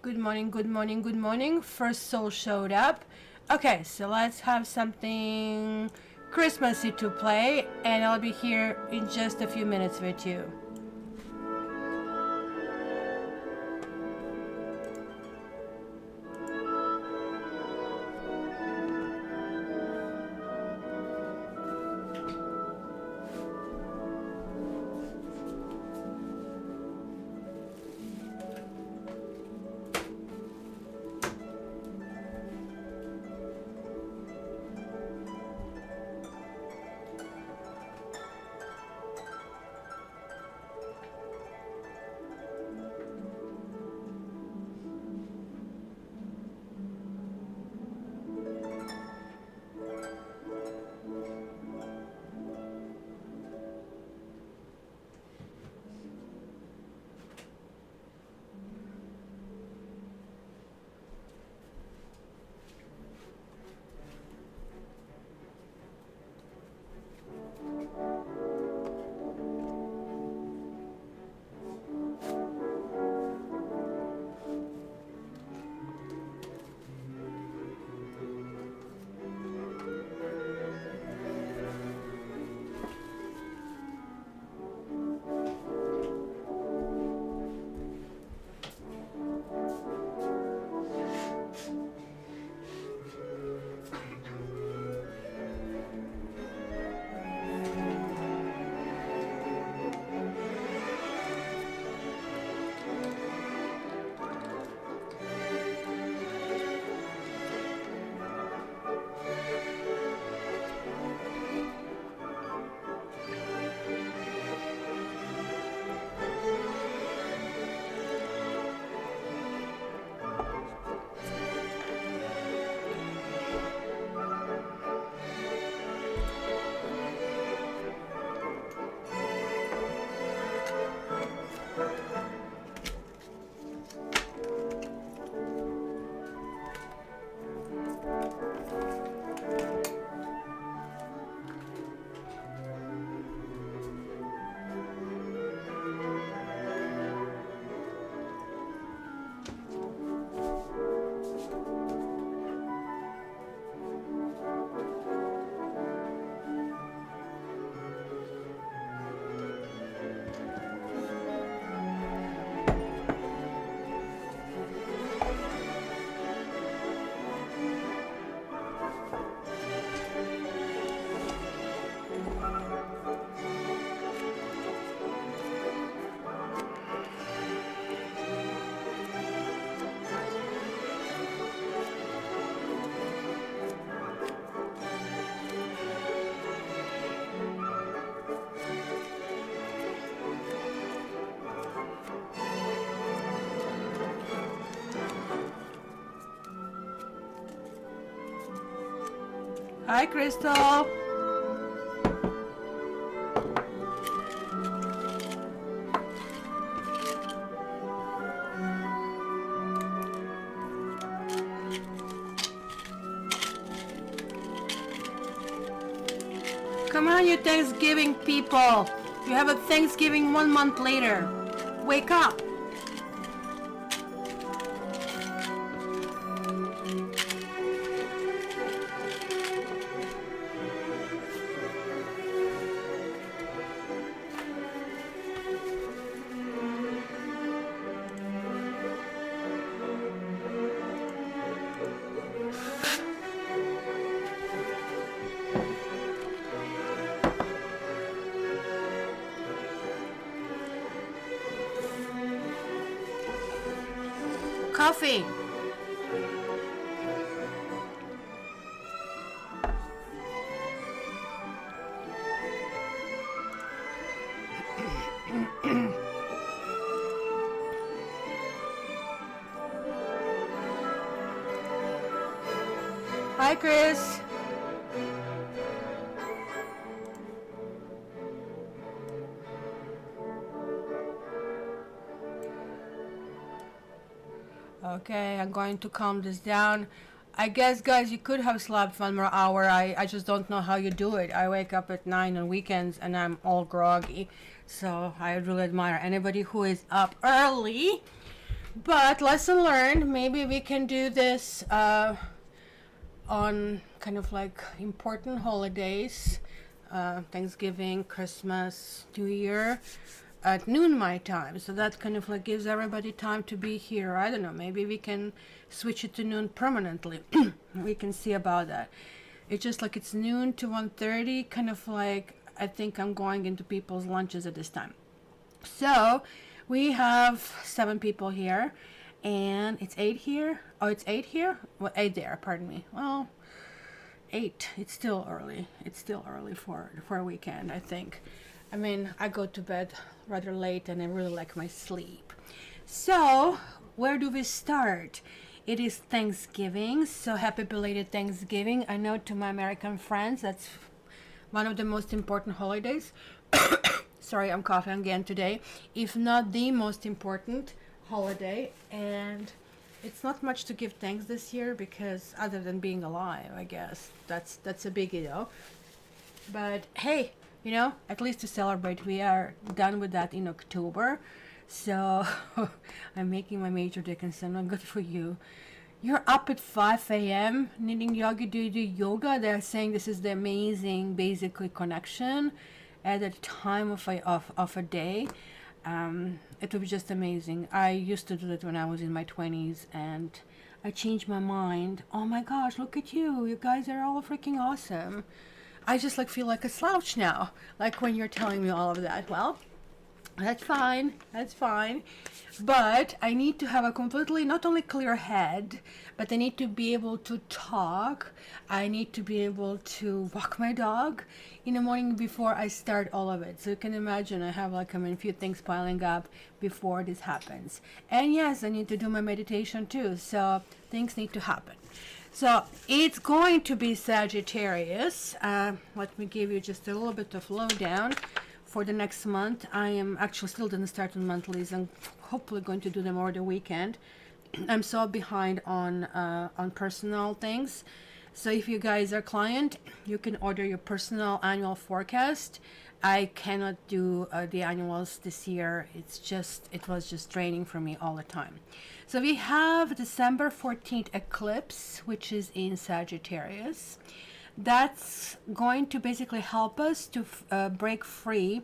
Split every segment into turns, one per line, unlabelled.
Good morning, good morning, good morning. First soul showed up. Okay, so let's have something Christmassy to play, and I'll be here in just a few minutes with you. Hi, Crystal. Come on, you Thanksgiving people. You have a Thanksgiving 1 month later. Wake up. Coffee. Hi, Chris. Okay, I'm going to calm this down. I guess, guys, you could have slept 1 more hour. I just don't know how you do it. I wake up at 9 on weekends and I'm all groggy. So I really admire anybody who is up early. But lesson learned, maybe we can do this on kind of like important holidays, Thanksgiving, Christmas, New Year, at noon my time. So that kind of like gives everybody time to be here. I don't know, maybe we can switch it to noon permanently. We can see about that. It's just like it's noon to 1:30, kind of like I think I'm going into people's lunches at this time. So we have 7 people here, and it's 8 here. Oh, it's 8 here? Well, 8 there, pardon me. Well, 8. It's still early. It's still early for a weekend, I think. I mean, I go to bed rather late, and I really like my sleep. So, where do we start? It is Thanksgiving, so happy belated Thanksgiving. I know to my American friends, that's one of the most important holidays. Sorry, I'm coughing again today. If not the most important holiday, and it's not much to give thanks this year because other than being alive, I guess that's a biggie though. But hey, you know, at least to celebrate, we are done with that in October. So I'm making my Major Dickinson. Well, good for you. You're up at 5 a.m. needing yoga. Do you do yoga? They're saying this is the amazing, basically, connection at a time of a day. It would be just amazing. I used to do that when I was in my 20s, and I changed my mind. Oh my gosh, look at you. You guys are all freaking awesome. I just like feel like a slouch now, like when you're telling me all of that. Well, that's fine. That's fine. But I need to have a completely, not only clear head, but I need to be able to talk. I need to be able to walk my dog in the morning before I start all of it. So you can imagine I have like, a few things piling up before this happens. And yes, I need to do my meditation too. So things need to happen. So it's going to be Sagittarius. Let me give you just a little bit of lowdown. For the next month, I am actually still didn't start on monthlies. I'm hopefully going to do them over the weekend. I'm so behind on personal things. So if you guys are client, you can order your personal annual forecast. I cannot do the annuals this year. It was just draining for me all the time. So we have December 14th eclipse, which is in Sagittarius. That's going to basically help us to break free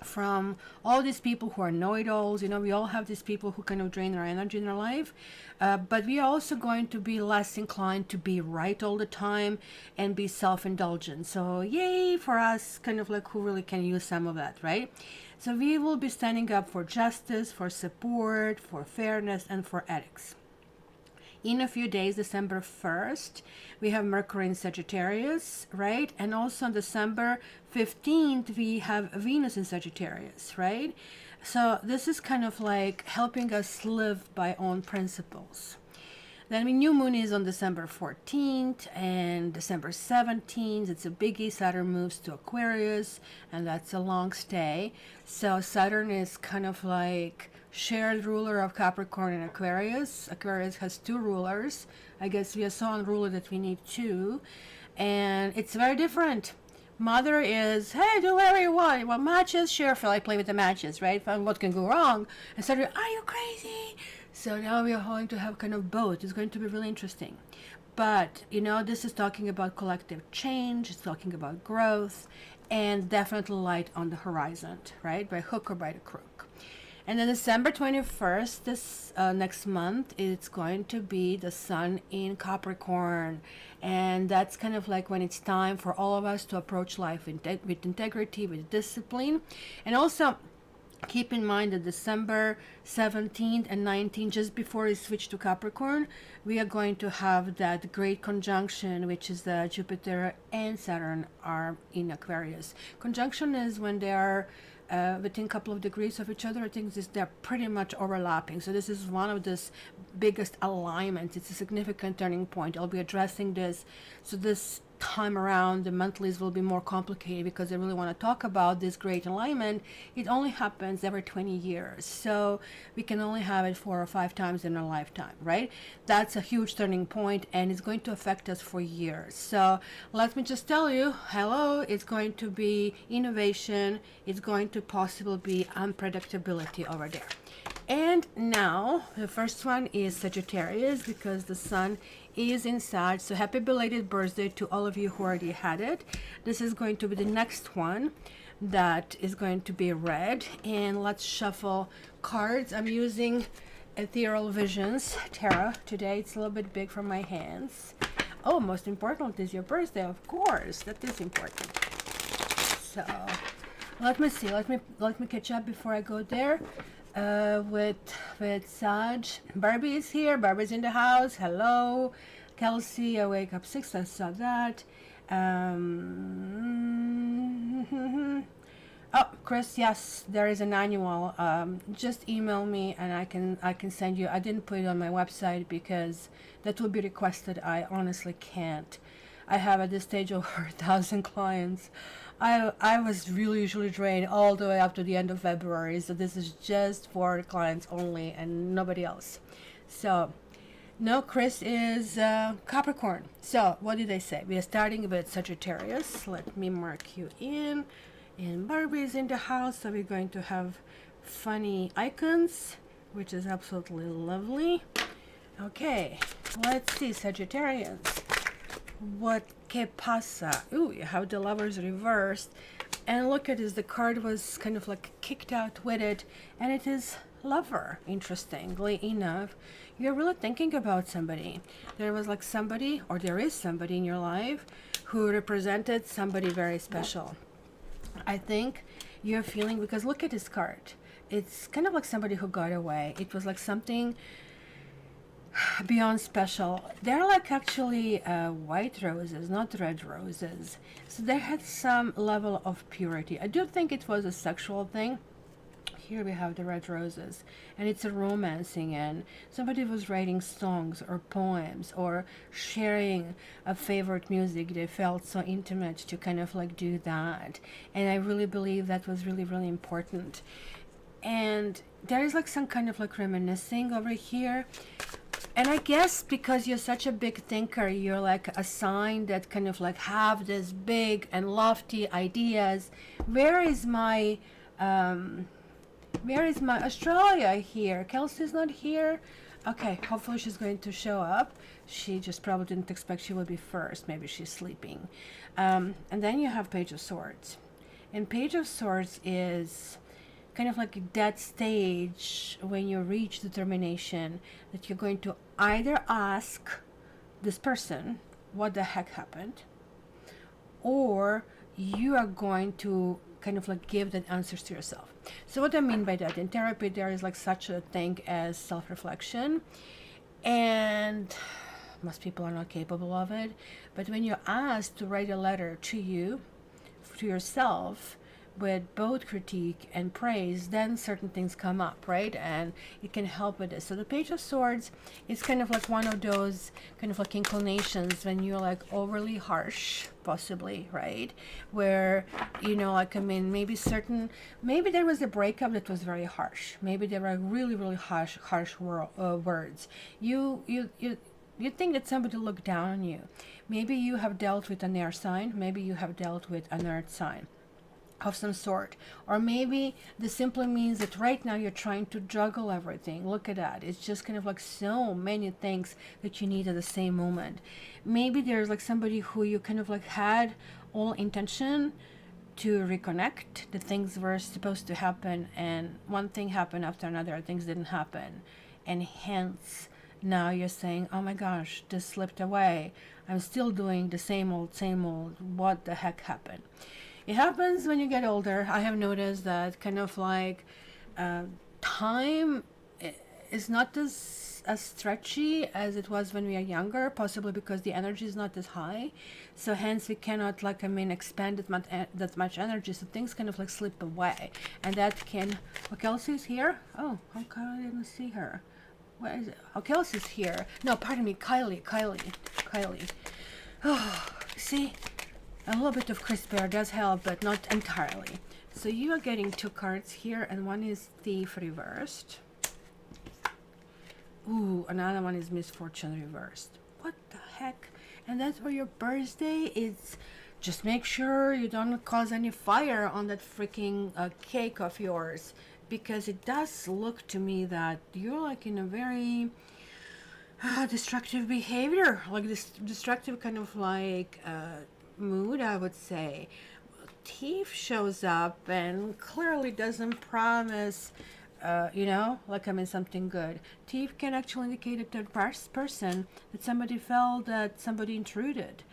from all these people who are know-it-alls. You know, we all have these people who kind of drain our energy in our life, but we are also going to be less inclined to be right all the time and be self-indulgent. So yay for us, kind of like who really can use some of that, right? So we will be standing up for justice, for support, for fairness, and for ethics. In a few days, December 1st, we have Mercury in Sagittarius, right? And also on December 15th, we have Venus in Sagittarius, right? So this is kind of like helping us live by own principles. Then new moon is on December 14th and December 17th. It's a biggie. Saturn moves to Aquarius, and that's a long stay. So Saturn is kind of like shared ruler of Capricorn and Aquarius. Aquarius has 2 rulers. I guess we are so unruly that we need 2. And it's very different. Mother is, hey, do whatever you want. You want matches? Sure, I play with the matches, right? What can go wrong? And Saturn, are you crazy? So now we are going to have kind of both. It's going to be really interesting. But, you know, this is talking about collective change. It's talking about growth and definitely light on the horizon, right? By hook or by the crook. And then December 21st, this next month, it's going to be the sun in Capricorn. And that's kind of like when it's time for all of us to approach life with integrity, with discipline. And also, keep in mind that December 17th and 19th, just before we switch to Capricorn, we are going to have that great conjunction, which is the Jupiter and Saturn are in Aquarius. Conjunction is when they are within a couple of degrees of each other. I think they're pretty much overlapping. So this is one of the biggest alignments. It's a significant turning point. I'll be addressing this. So this time around, the monthlies will be more complicated because I really want to talk about this great alignment. It only happens every 20 years. So we can only have it 4 or 5 times in a lifetime, right? That's a huge turning point, and it's going to affect us for years. So let me just tell you, hello, it's going to be innovation. It's going to possibly be unpredictability over there. And now the first one is Sagittarius, because the sun is in Sag. So happy belated birthday to all of you who already had it. This is going to be the next one that is going to be red. And let's shuffle cards. I'm using Ethereal Visions Tarot today. It's a little bit big for my hands. Oh, most important is your birthday, of course. That is important. So let me see. Let me catch up before I go there. With Sag. Barbie is here. Barbie's in the house. Hello. Kelsey, I wake up 6. I saw that. Oh, Chris, yes, there is an annual. Just email me and I can send you. I didn't put it on my website because that will be requested. I honestly can't. I have at this stage over 1,000 clients. I was really usually drained all the way up to the end of February, so this is just for clients only and nobody else. So no, Chris is Capricorn. So what did I say? We are starting with Sagittarius. Let me mark you in. And Barbie is in the house, so we're going to have funny icons, which is absolutely lovely. Okay, let's see, Sagittarians. What que pasa? Ooh, you have the Lovers reversed. And look at this, the card was kind of like kicked out with it, and it is Lover, interestingly enough. You're really thinking about somebody. There was like somebody, or there is somebody in your life who represented somebody very special. I think you're feeling, because look at this card. It's kind of like somebody who got away. It was like something beyond special. They're like actually white roses, not red roses. So they had some level of purity. I do think it was a sexual thing. Here we have the red roses, and it's a romancing, and somebody was writing songs or poems or sharing a favorite music. They felt so intimate to kind of like do that, and I really believe that was really, really important. And there is like some kind of like reminiscing over here. And I guess because you're such a big thinker, you're like a sign that kind of like have this big and lofty ideas. Where is my Australia here? Kelsey's not here. Okay, hopefully she's going to show up. She just probably didn't expect she would be first. Maybe she's sleeping. And then you have Page of Swords. And Page of Swords is kind of like that stage when you reach determination that you're going to either ask this person what the heck happened, or you are going to kind of like give that answers to yourself. So what I mean by that, in therapy there is like such a thing as self-reflection, and most people are not capable of it. But when you're asked to write a letter to you, to yourself, with both critique and praise, then certain things come up, right? And it can help with this. So the Page of Swords is kind of like one of those kind of like inclinations when you're like overly harsh, possibly, right? Where, you know, like, I mean, maybe there was a breakup that was very harsh. Maybe there were really, really harsh words. You think that somebody looked down on you. Maybe you have dealt with an air sign. Maybe you have dealt with an earth sign of some sort, or maybe this simply means that right now you're trying to juggle everything. Look at that, it's just kind of like so many things that you need at the same moment. Maybe there's like somebody who you kind of like had all intention to reconnect. The things were supposed to happen, and one thing happened after another, things didn't happen, and hence now you're saying, oh my gosh, this slipped away, I'm still doing the same old, what the heck happened? It happens when you get older. I have noticed that kind of like time is not as stretchy as it was when we are younger, possibly because the energy is not as high. So hence we cannot, like, I mean, expand that much energy. So things kind of like slip away. And that can... Oh, Kelsey's here? Oh, okay, I didn't see her. Where is it? Oh, Kelsey's here. No, pardon me, Kylie. Oh, see? A little bit of crisp air does help, but not entirely. So you are getting two cards here, and one is Thief reversed. Ooh, another one is Misfortune reversed. What the heck? And that's for your birthday. It's just make sure you don't cause any fire on that freaking cake of yours. because it does look to me that you're like in a very destructive behavior, like this destructive kind of like mood, I would say. Thief shows up and clearly doesn't promise, like, I mean, something good. Thief can actually indicate a third person, that somebody felt that somebody intruded.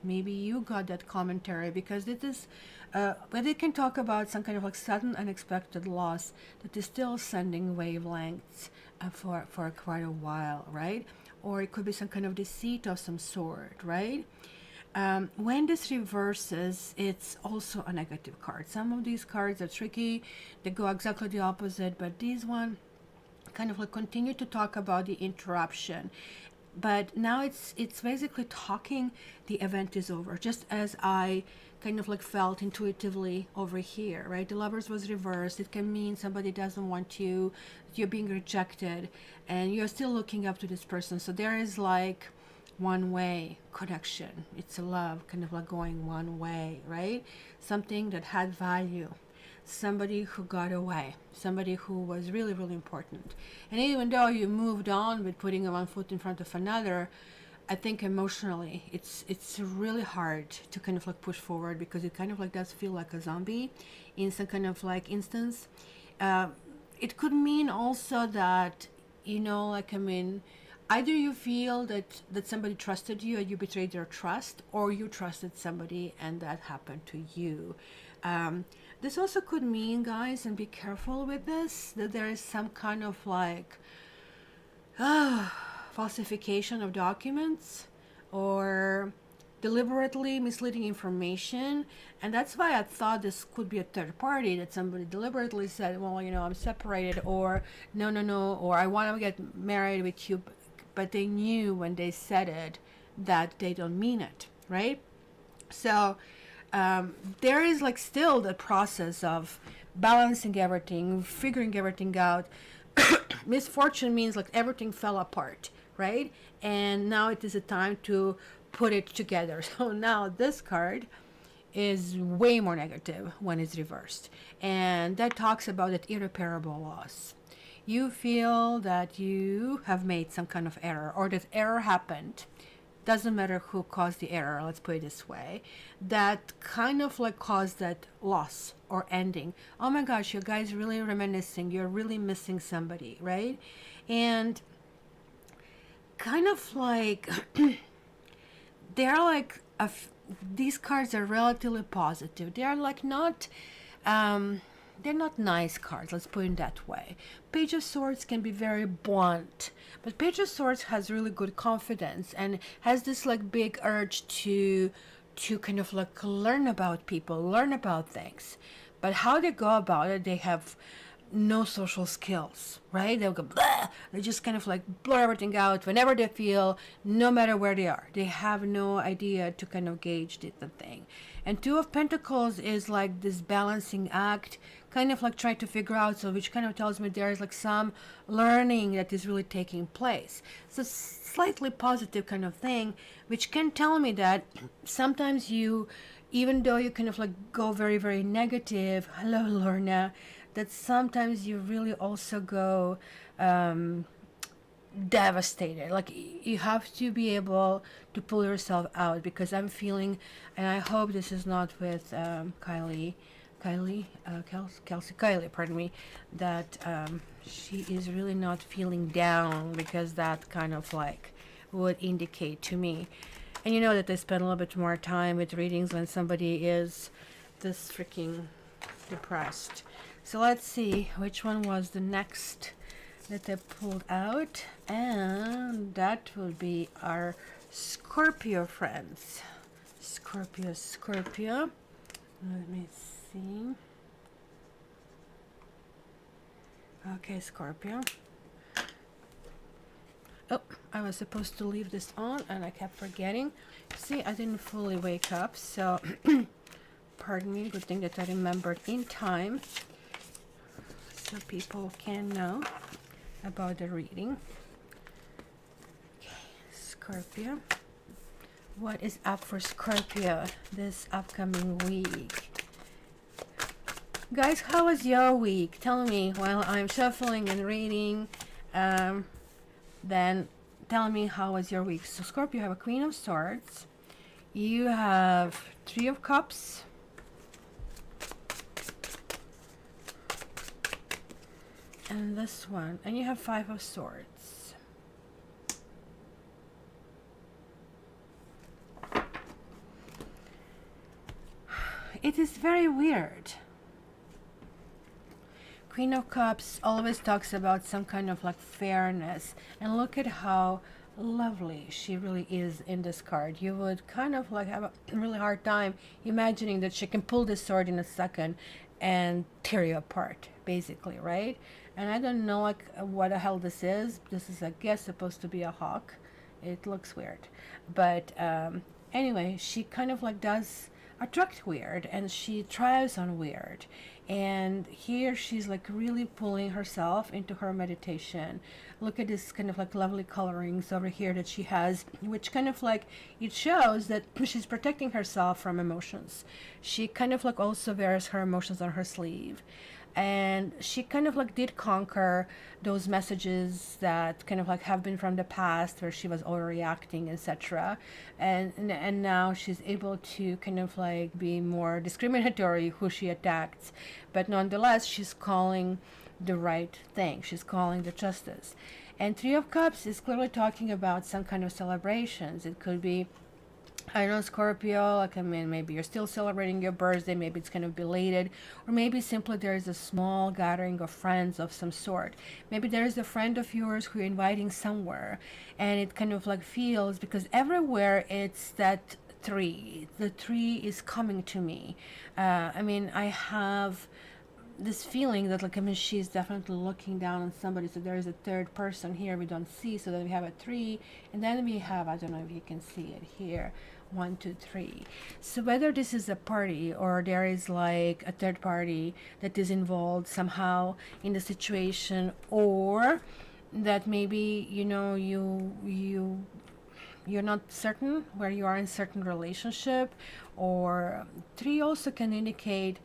Maybe you got that commentary, because it is, but it can talk about some kind of like sudden unexpected loss that is still sending wavelengths for quite a while, right? Or it could be some kind of deceit of some sort, right? When this reverses, it's also a negative card. Some of these cards are tricky, they go exactly the opposite, but these one kind of like continue to talk about the interruption. But now it's basically talking the event is over, just as I kind of like felt intuitively over here, right? The Lovers was reversed. It can mean somebody doesn't want you, you're being rejected, and you're still looking up to this person. So there is like one-way connection. It's a love kind of like going one way, right? Something that had value, somebody who got away, somebody who was really, really important. And even though you moved on with putting one foot in front of another, I think emotionally it's really hard to kind of like push forward, because it kind of like does feel like a zombie in some kind of like instance. It could mean also that, like, I mean, either you feel that somebody trusted you and you betrayed their trust, or you trusted somebody and that happened to you. This also could mean, guys, and be careful with this, that there is some kind of like falsification of documents or deliberately misleading information. And that's why I thought this could be a third party, that somebody deliberately said, well, I'm separated, or no, or I want to get married with you, but they knew when they said it that they don't mean it, right? So there is like still the process of balancing everything, figuring everything out. Misfortune means like everything fell apart, right? And now it is a time to put it together. So now this card is way more negative when it's reversed, and that talks about that irreparable loss. You feel that you have made some kind of error, or that error happened. Doesn't matter who caused the error, let's put it this way. That kind of like caused that loss or ending. Oh my gosh, you guys really reminiscing. You're really missing somebody, right? And kind of like they're like these cards are relatively positive. They are like not they're not nice cards, let's put it that way. Page of Swords can be very blunt, but Page of Swords has really good confidence and has this like big urge to kind of like learn about people, learn about things. But how they go about it, they have no social skills, right? They'll go blah. They just kind of like blur everything out whenever they feel, no matter where they are. They have no idea to kind of gauge the thing. And Two of Pentacles is like this balancing act, kind of like trying to figure out, so which kind of tells me there is like some learning that is really taking place. So slightly positive kind of thing, which can tell me that sometimes you, even though you kind of like go very, very negative, hello Lorna, that sometimes you really also go devastated. Like you have to be able to pull yourself out, because I'm feeling, and I hope this is not with Kylie, pardon me, that she is really not feeling down, because that kind of like would indicate to me. And you know that I spend a little bit more time with readings when somebody is this freaking depressed. So let's see which one was the next that I pulled out, and that will be our Scorpio friends. Scorpio. Let me see. Okay, Scorpio. Oh, I was supposed to leave this on and I kept forgetting. See, I didn't fully wake up, so pardon me. Good thing that I remembered in time, so people can know about the reading. Okay, Scorpio. What is up for Scorpio this upcoming week? Guys, how was your week? Tell me while I'm shuffling and reading. Then tell me how was your week. So Scorpio, you have a Queen of Swords. You have Three of Cups. And this one. And you have Five of Swords. It is very weird. Queen of Cups always talks about some kind of like fairness, and look at how lovely she really is in this card. You would kind of like have a really hard time imagining that she can pull this sword in a second and tear you apart, basically, right? And I don't know like what the hell this is. This is, I guess, supposed to be a hawk. It looks weird, but anyway, she kind of like does attract weird, and she thrives on weird. And here she's like really pulling herself into her meditation. Look at this kind of like lovely colorings over here that she has, which kind of like, it shows that she's protecting herself from emotions. She kind of like also wears her emotions on her sleeve. And she kind of like did conquer those messages that kind of like have been from the past where she was overreacting, etc. And now she's able to kind of like be more discriminatory who she attacks, but nonetheless she's calling the right thing. She's calling the justice. And Three of Cups is clearly talking about some kind of celebrations. It could be, I don't know, Scorpio, like, I mean, maybe you're still celebrating your birthday, maybe it's kind of belated, or maybe simply there is a small gathering of friends of some sort. Maybe there is a friend of yours who you're inviting somewhere, and it kind of like feels, because everywhere it's that three. The three is coming to me. I mean, I have this feeling that, like, I mean, she's definitely looking down on somebody. So there is a third person here we don't see. So then we have a three, and then we have, I don't know if you can see it here, 1, 2, 3. So whether this is a party or there is like a third party that is involved somehow in the situation, or that maybe, you know, you're not certain where you are in certain relationship, or three also can indicate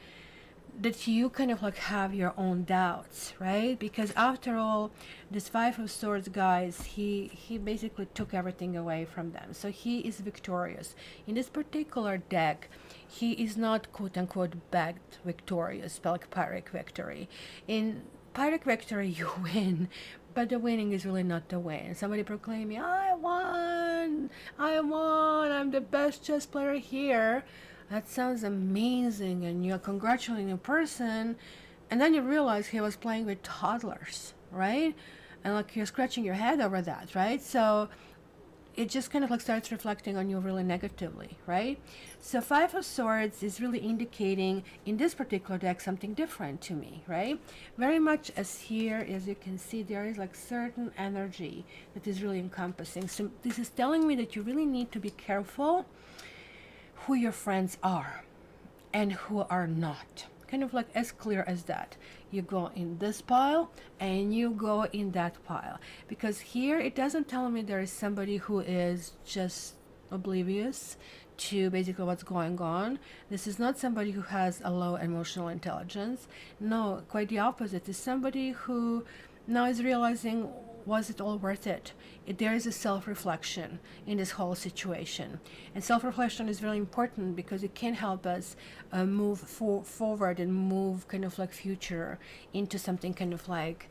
that you kind of like have your own doubts, right? Because after all, this Five of Swords, guys, he basically took everything away from them. So he is victorious. In this particular deck, he is not quote-unquote backed victorious, like Pyrrhic victory. In Pyrrhic victory, you win, but the winning is really not the win. Somebody proclaiming, I won, I'm the best chess player here. That sounds amazing, and you're congratulating a person, and then you realize he was playing with toddlers, right? And like you're scratching your head over that, right? So it just kind of like starts reflecting on you really negatively, right? So Five of Swords is really indicating in this particular deck something different to me, right? Very much as here, as you can see, there is like certain energy that is really encompassing. So this is telling me that you really need to be careful who your friends are and who are not. Kind of like as clear as that. You go in this pile and you go in that pile. Because here it doesn't tell me there is somebody who is just oblivious to basically what's going on. This is not somebody who has a low emotional intelligence. No, quite the opposite. It's somebody who now is realizing, was it all worth it? There is a self-reflection in this whole situation. And self-reflection is very important because it can help us move forward and move kind of like future into something kind of like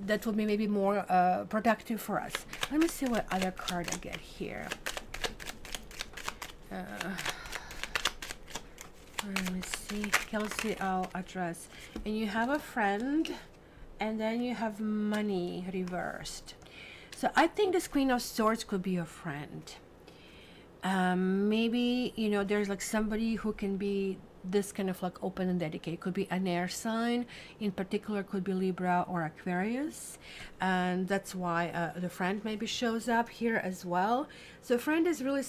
that would be maybe more productive for us. Let me see what other card I get here. Let me see. Kelsey, I'll address. And you have a friend, and then you have money reversed. So I think this Queen of Swords could be a friend. Maybe, you know, there's like somebody who can be this kind of like open and dedicated. Could be an air sign. In particular, could be Libra or Aquarius. And that's why the friend maybe shows up here as well. So friend is really,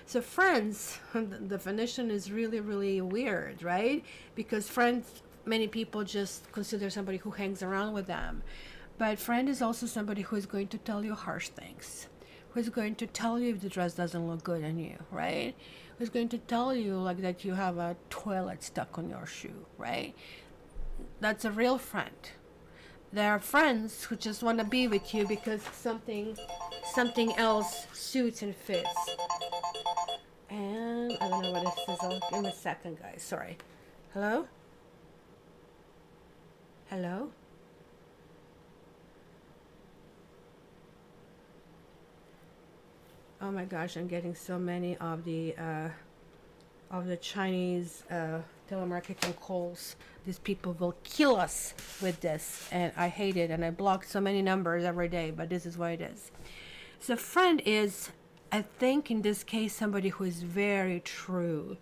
so friends, the definition is really, really weird, right? Because friends, many people just consider somebody who hangs around with them. But friend is also somebody who is going to tell you harsh things, who who's going to tell you if the dress doesn't look good on you, right? Who's going to tell you like that you have a toilet stuck on your shoe, right? That's a real friend. There are friends who just want to be with you because something else suits and fits. And I don't know what this is. I'll give me a second, guys. Sorry. Hello? Hello? Oh my gosh, I'm getting so many of the Chinese telemarketing calls. These people will kill us with this, and I hate it, and I blocked so many numbers every day, but this is what it is. So friend is, I think in this case, somebody who is very true.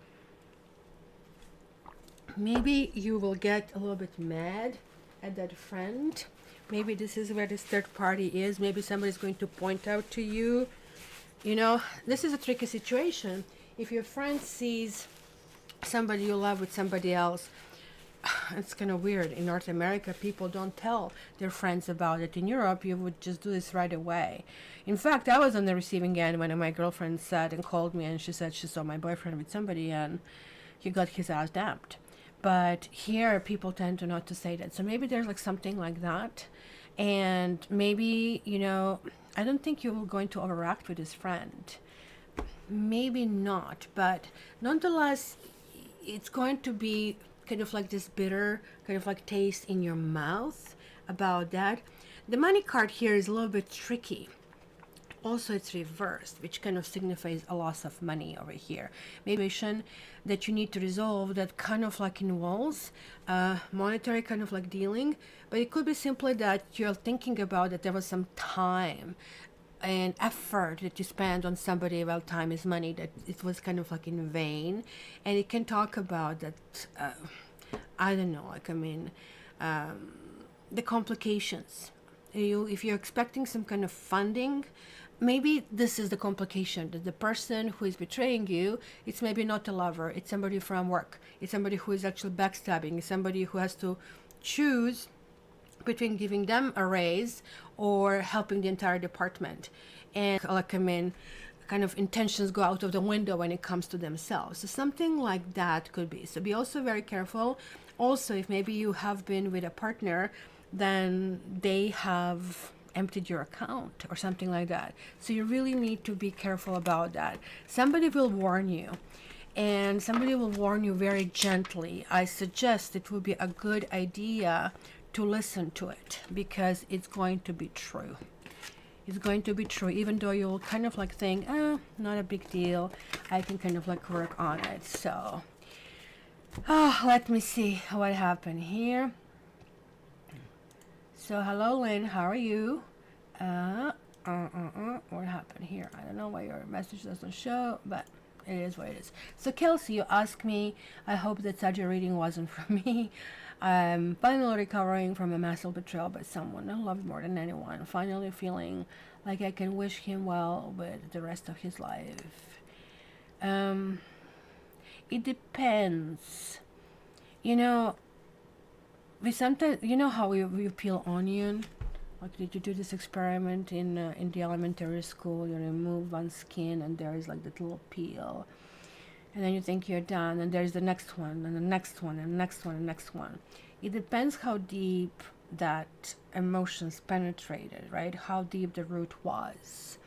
Maybe you will get a little bit mad at that friend. Maybe this is where this third party is. Maybe somebody's going to point out to you. You know, this is a tricky situation. If your friend sees somebody you love with somebody else, it's kind of weird. In North America, people don't tell their friends about it. In Europe, you would just do this right away. In fact, I was on the receiving end when my girlfriend said and called me, and she said she saw my boyfriend with somebody and he got his ass damped. But here, people tend to not to say that. So maybe there's like something like that. And maybe, you know, I don't think you're going to overact with this friend. Maybe not, but nonetheless, it's going to be kind of like this bitter, kind of like taste in your mouth about that. The money card here is a little bit tricky. Also, it's reversed, which kind of signifies a loss of money over here. Maybe that you need to resolve that kind of like involves monetary kind of like dealing, but it could be simply that you're thinking about that there was some time and effort that you spent on somebody. Well, time is money, that it was kind of like in vain, and it can talk about that I don't know, like, I mean, the complications. If you're expecting some kind of funding, maybe this is the complication, that the person who is betraying you, it's maybe not a lover, it's somebody from work, it's somebody who is actually backstabbing, it's somebody who has to choose between giving them a raise or helping the entire department. And like, I mean, kind of intentions go out of the window when it comes to themselves. So something like that could be. So be also very careful. Also, if maybe you have been with a partner, then they have emptied your account or something like that. So you really need to be careful about that. Somebody will warn you, and somebody will warn you very gently. I suggest it would be a good idea to listen to it, because it's going to be true. It's going to be true, even though you'll kind of like think, not a big deal, I can kind of like work on it. So let me see what happened here. So hello Lynn, how are you? What happened here? I don't know why your message doesn't show, but it is what it is. So Kelsey, you asked me, I hope that Sagittarius reading wasn't for me. I'm finally recovering from a massive betrayal by someone I loved more than anyone. Finally feeling like I can wish him well with the rest of his life. It depends. You know, we sometimes, you know how we peel onion? Like, did you do this experiment in the elementary school? You remove one skin and there is like that little peel. And then you think you're done, and there's the next one, and the next one, and the next one, and the next one. It depends how deep that emotions penetrated, right? How deep the root was.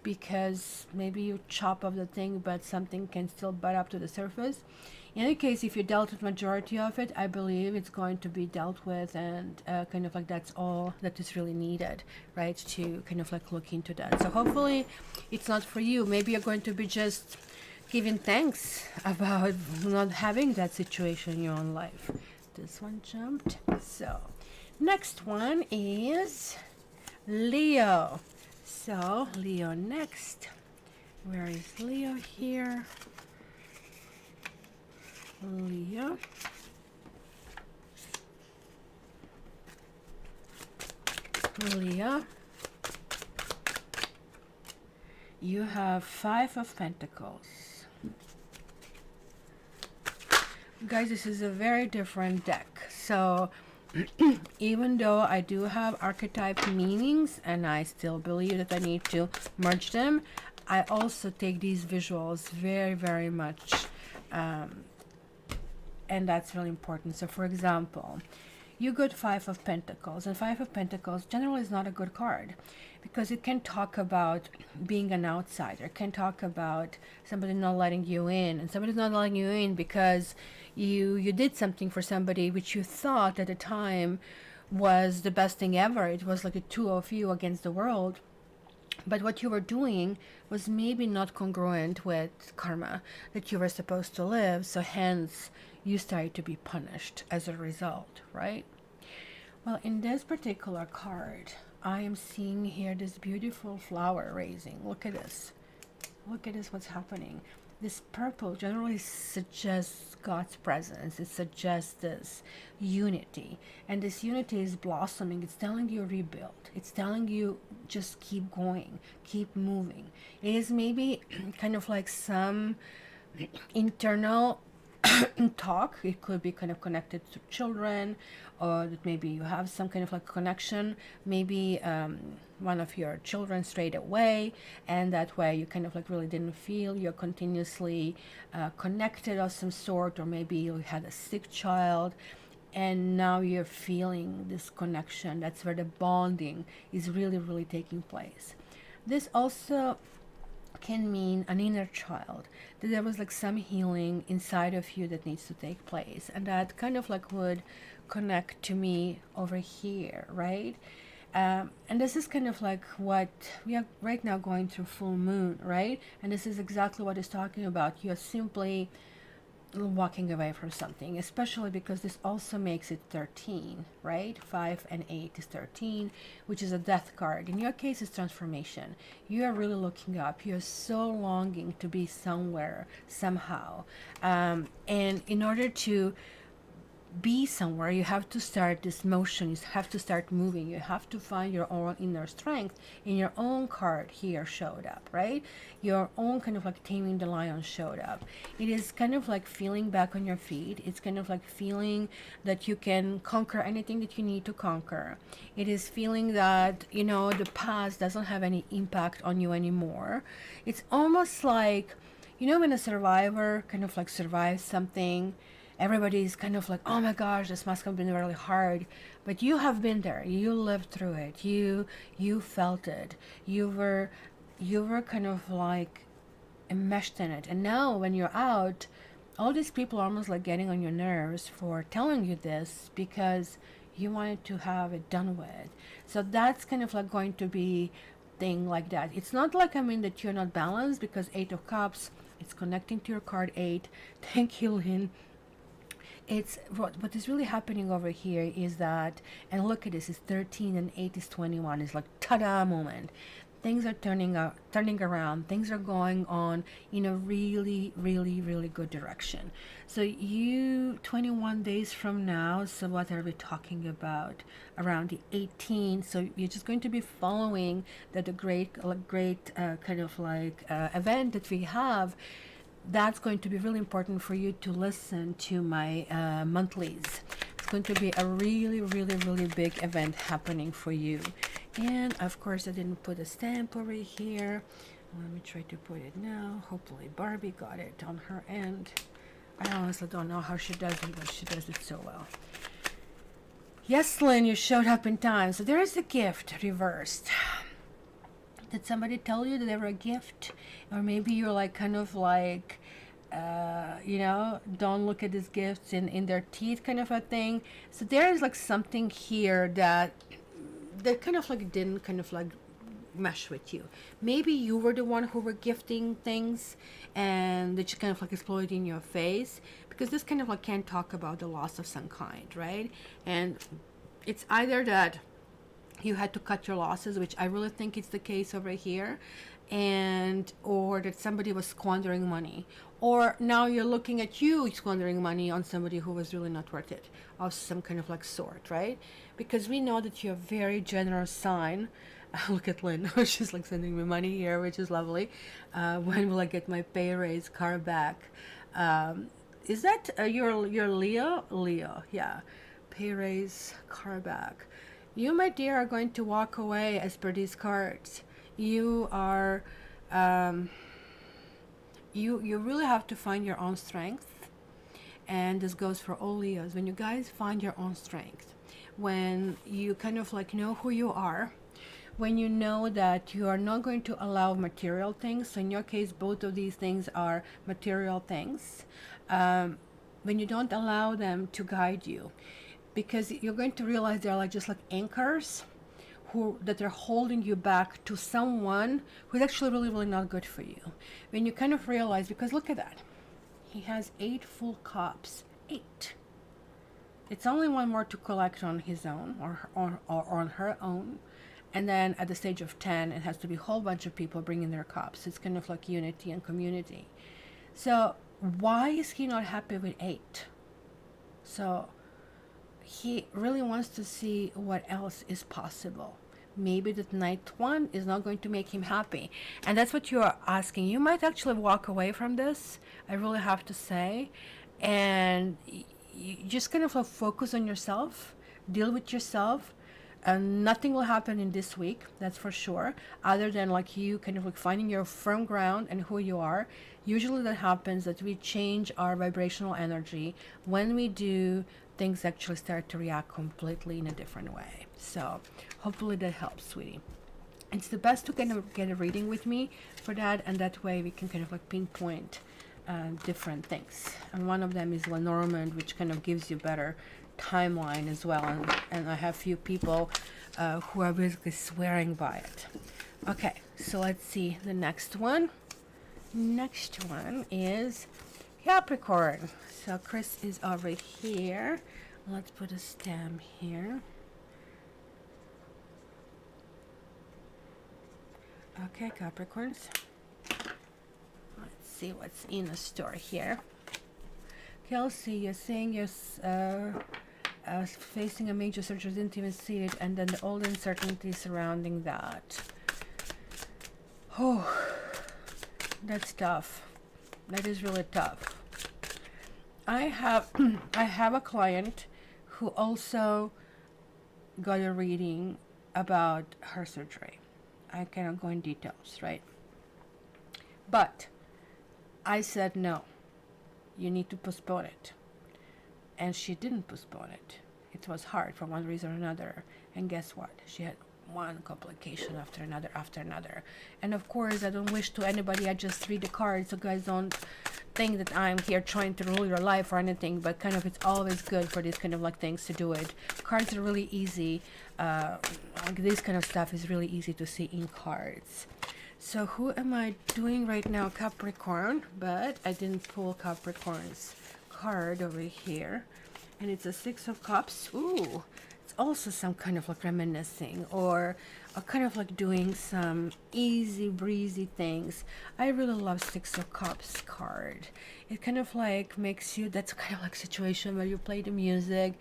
Because maybe you chop off the thing, but something can still bud up to the surface. In any case, if you dealt with majority of it, I believe it's going to be dealt with, and kind of like that's all that is really needed, right? To kind of like look into that. So hopefully it's not for you. Maybe you're going to be just giving thanks about not having that situation in your own life. This one jumped. So next one is Leo. So Leo next. Where is Leo here? Leo. Leo. You have 5 of Pentacles. Guys, this is a very different deck. So even though I do have archetype meanings and I still believe that I need to merge them, I also take these visuals very, very much, and that's really important. So for example, you got Five of Pentacles, and Five of Pentacles generally is not a good card because it can talk about being an outsider, it can talk about somebody not letting you in, and somebody's not letting you in because you did something for somebody which you thought at the time was the best thing ever. It was like a two of you against the world. But what you were doing was maybe not congruent with karma that you were supposed to live, so hence you started to be punished as a result, right? Well, in this particular card, I am seeing here this beautiful flower raising. Look at this. Look at this, what's happening. This purple generally suggests God's presence. It suggests this unity. And this unity is blossoming. It's telling you rebuild. It's telling you just keep going, keep moving. It is maybe kind of like some internal talk. It could be kind of connected to children, or that maybe you have some kind of like connection. Maybe one of your children strayed away, and that way you kind of like really didn't feel you're continuously connected of some sort, or maybe you had a sick child and now you're feeling this connection. That's where the bonding is really, really taking place. This also can mean an inner child, that there was like some healing inside of you that needs to take place, and that kind of like would connect to me over here, right? And this is kind of like what we are right now going through full moon, right? And this is exactly what it's talking about. You're simply walking away from something, especially because this also makes it 13, right? 5 and 8 is 13, which is a death card. In your case, it's transformation. You are really looking up. You're so longing to be somewhere, somehow. And in order to be somewhere, you have to start this motion, you have to start moving, you have to find your own inner strength. In your own card here showed up, right? Your own kind of like taming the lion showed up. It is kind of like feeling back on your feet. It's kind of like feeling that you can conquer anything that you need to conquer. It is feeling that, you know, the past doesn't have any impact on you anymore. It's almost like, you know, when a survivor kind of like survives something, everybody's kind of like, oh my gosh, this must have been really hard. But you have been there. You lived through it. You felt it. You were kind of like enmeshed in it. And now when you're out, all these people are almost like getting on your nerves for telling you this because you wanted to have it done with. So that's kind of like going to be thing like that. It's not like, I mean, that you're not balanced, because 8 of Cups, it's connecting to your card 8. Thank you, Lynn. It's what is really happening over here is that, and look at this, it's 13 and 8 is 21. It's like ta-da moment. Things are turning around. Things are going on in a really, really, really good direction. So you, 21 days from now, so what are we talking about? Around the 18th. So you're just going to be following the great kind of like event that we have. That's going to be really important for you to listen to my monthlies. It's going to be a really, really, really big event happening for you. And of course, I didn't put a stamp over here. Let me try to put it now. Hopefully Barbie got it on her end. I honestly don't know how she does it, but she does it so well. Yes, Lynn, you showed up in time. So there is a gift reversed. Did somebody tell you that they were a gift? Or maybe you're like kind of like, you know, don't look at these gifts in their teeth kind of a thing. So there is like something here that kind of like didn't kind of like mesh with you. Maybe you were the one who were gifting things and that you kind of like exploded in your face, because this kind of like can't talk about the loss of some kind, right? And it's either that you had to cut your losses, which I really think it's the case over here, and or that somebody was squandering money, or now you're looking at you squandering money on somebody who was really not worth it, of some kind of like sort, right? Because we know that you're a very generous sign. Look at Lynn, she's like sending me money here, which is lovely. When will I get my pay raise car back? Is that your Leo? Leo, yeah. pay raise card back. You, my dear, are going to walk away as per these cards. You are, you really have to find your own strength. And this goes for all Leos. When you guys find your own strength, when you kind of like know who you are, when you know that you are not going to allow material things, so in your case both of these things are material things, when you don't allow them to guide you, because you're going to realize they're like just like anchors that are holding you back to someone who's actually really, really not good for you. When you kind of realize, because look at that, he has 8 full cups. 8. It's only one more to collect on his own or on her own. And then at the stage of 10, it has to be a whole bunch of people bringing their cups. It's kind of like unity and community. So why is he not happy with 8? So he really wants to see what else is possible. Maybe the 9th one is not going to make him happy. And that's what you are asking. You might actually walk away from this, I really have to say. And you just kind of focus on yourself, deal with yourself. And nothing will happen in this week, that's for sure, other than like you kind of like finding your firm ground and who you are. Usually that happens that we change our vibrational energy. When we do, things actually start to react completely in a different way. So hopefully that helps, sweetie. It's the best to kind of get a reading with me for that, and that way we can kind of like pinpoint different things. And one of them is Lenormand, which kind of gives you better timeline as well, and I have few people who are basically swearing by it. Okay, so let's see the next one. Next one is Capricorn. So Chris is over here. Let's put a stamp here. Okay, Capricorns. Let's see what's in the store here. Kelsey, you're saying you're facing a major surge of intimacy and then all the uncertainty surrounding that. Oh, that's tough. That is really tough. I have a client who also got a reading about her surgery. I cannot go in details, right? But I said no. You need to postpone it. And she didn't postpone it. It was hard for one reason or another. And guess what? She had one complication after another. And of course, I don't wish to anybody, I just read the cards, so guys don't think that I'm here trying to rule your life or anything, but kind of it's always good for these kind of like things to do it. Cards are really easy. Like this kind of stuff is really easy to see in cards. So who am I doing right now? Capricorn, but I didn't pull Capricorn's card over here. And it's a 6 of Cups. Ooh, it's also some kind of like reminiscing or kind of like doing some easy breezy things. I really love 6 of Cups card. It kind of like makes you, that's kind of like situation where you play the music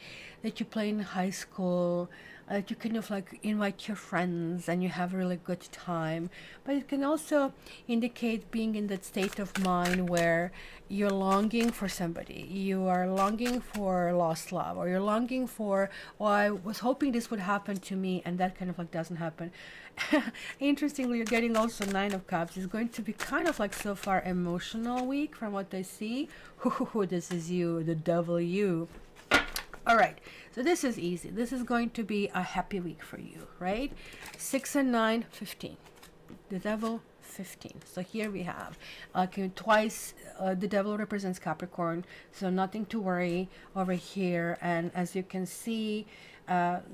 that you play in high school, that you kind of like invite your friends and you have a really good time. But it can also indicate being in that state of mind where you're longing for somebody, you are longing for lost love, or you're longing for, oh, I was hoping this would happen to me, and that kind of like doesn't happen. Interestingly, you're getting also 9 of Cups. It's going to be kind of like so far emotional week from what I see. This is you, the devil you. All right, so this is easy. This is going to be a happy week for you, right? 6 and 9, 15. The devil, 15. So here we have twice the devil represents Capricorn, so nothing to worry over here. And as you can see,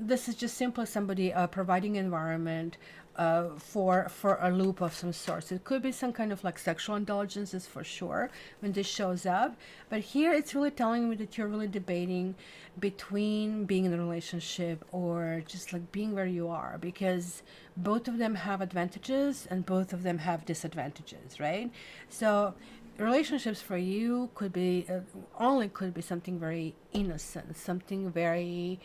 this is just simply somebody providing environment for a loop of some sort. It could be some kind of like sexual indulgences for sure when this shows up, but here it's really telling me that you're really debating between being in a relationship or just like being where you are, because both of them have advantages and both of them have disadvantages, right? So relationships for you could be only could be something very innocent, something very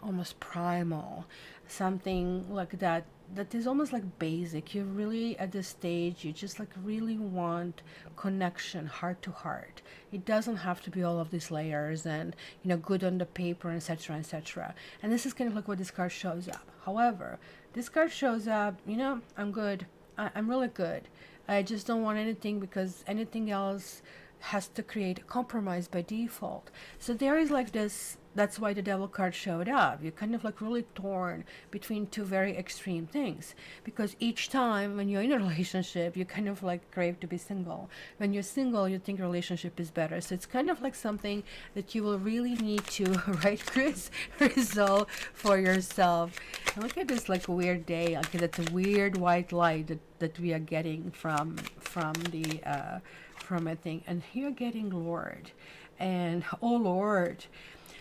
almost primal, something like that, that is almost like basic. You really, at this stage, you just like really want connection, heart to heart. It doesn't have to be all of these layers and, you know, good on the paper, etc., etc. And this is kind of like what this card shows up. However, this card shows up, you know, I'm good. I'm really good. I just don't want anything, because anything else has to create a compromise by default. So there is like this, that's why the devil card showed up. You're kind of like really torn between two very extreme things, because each time when you're in a relationship, you kind of like crave to be single. When you're single, you think relationship is better. So it's kind of like something that you will really need to, right, Chris, resolve for yourself. And look at this like weird day. Okay, that's a weird white light that we are getting from the from a thing. And here getting Lord, and oh Lord.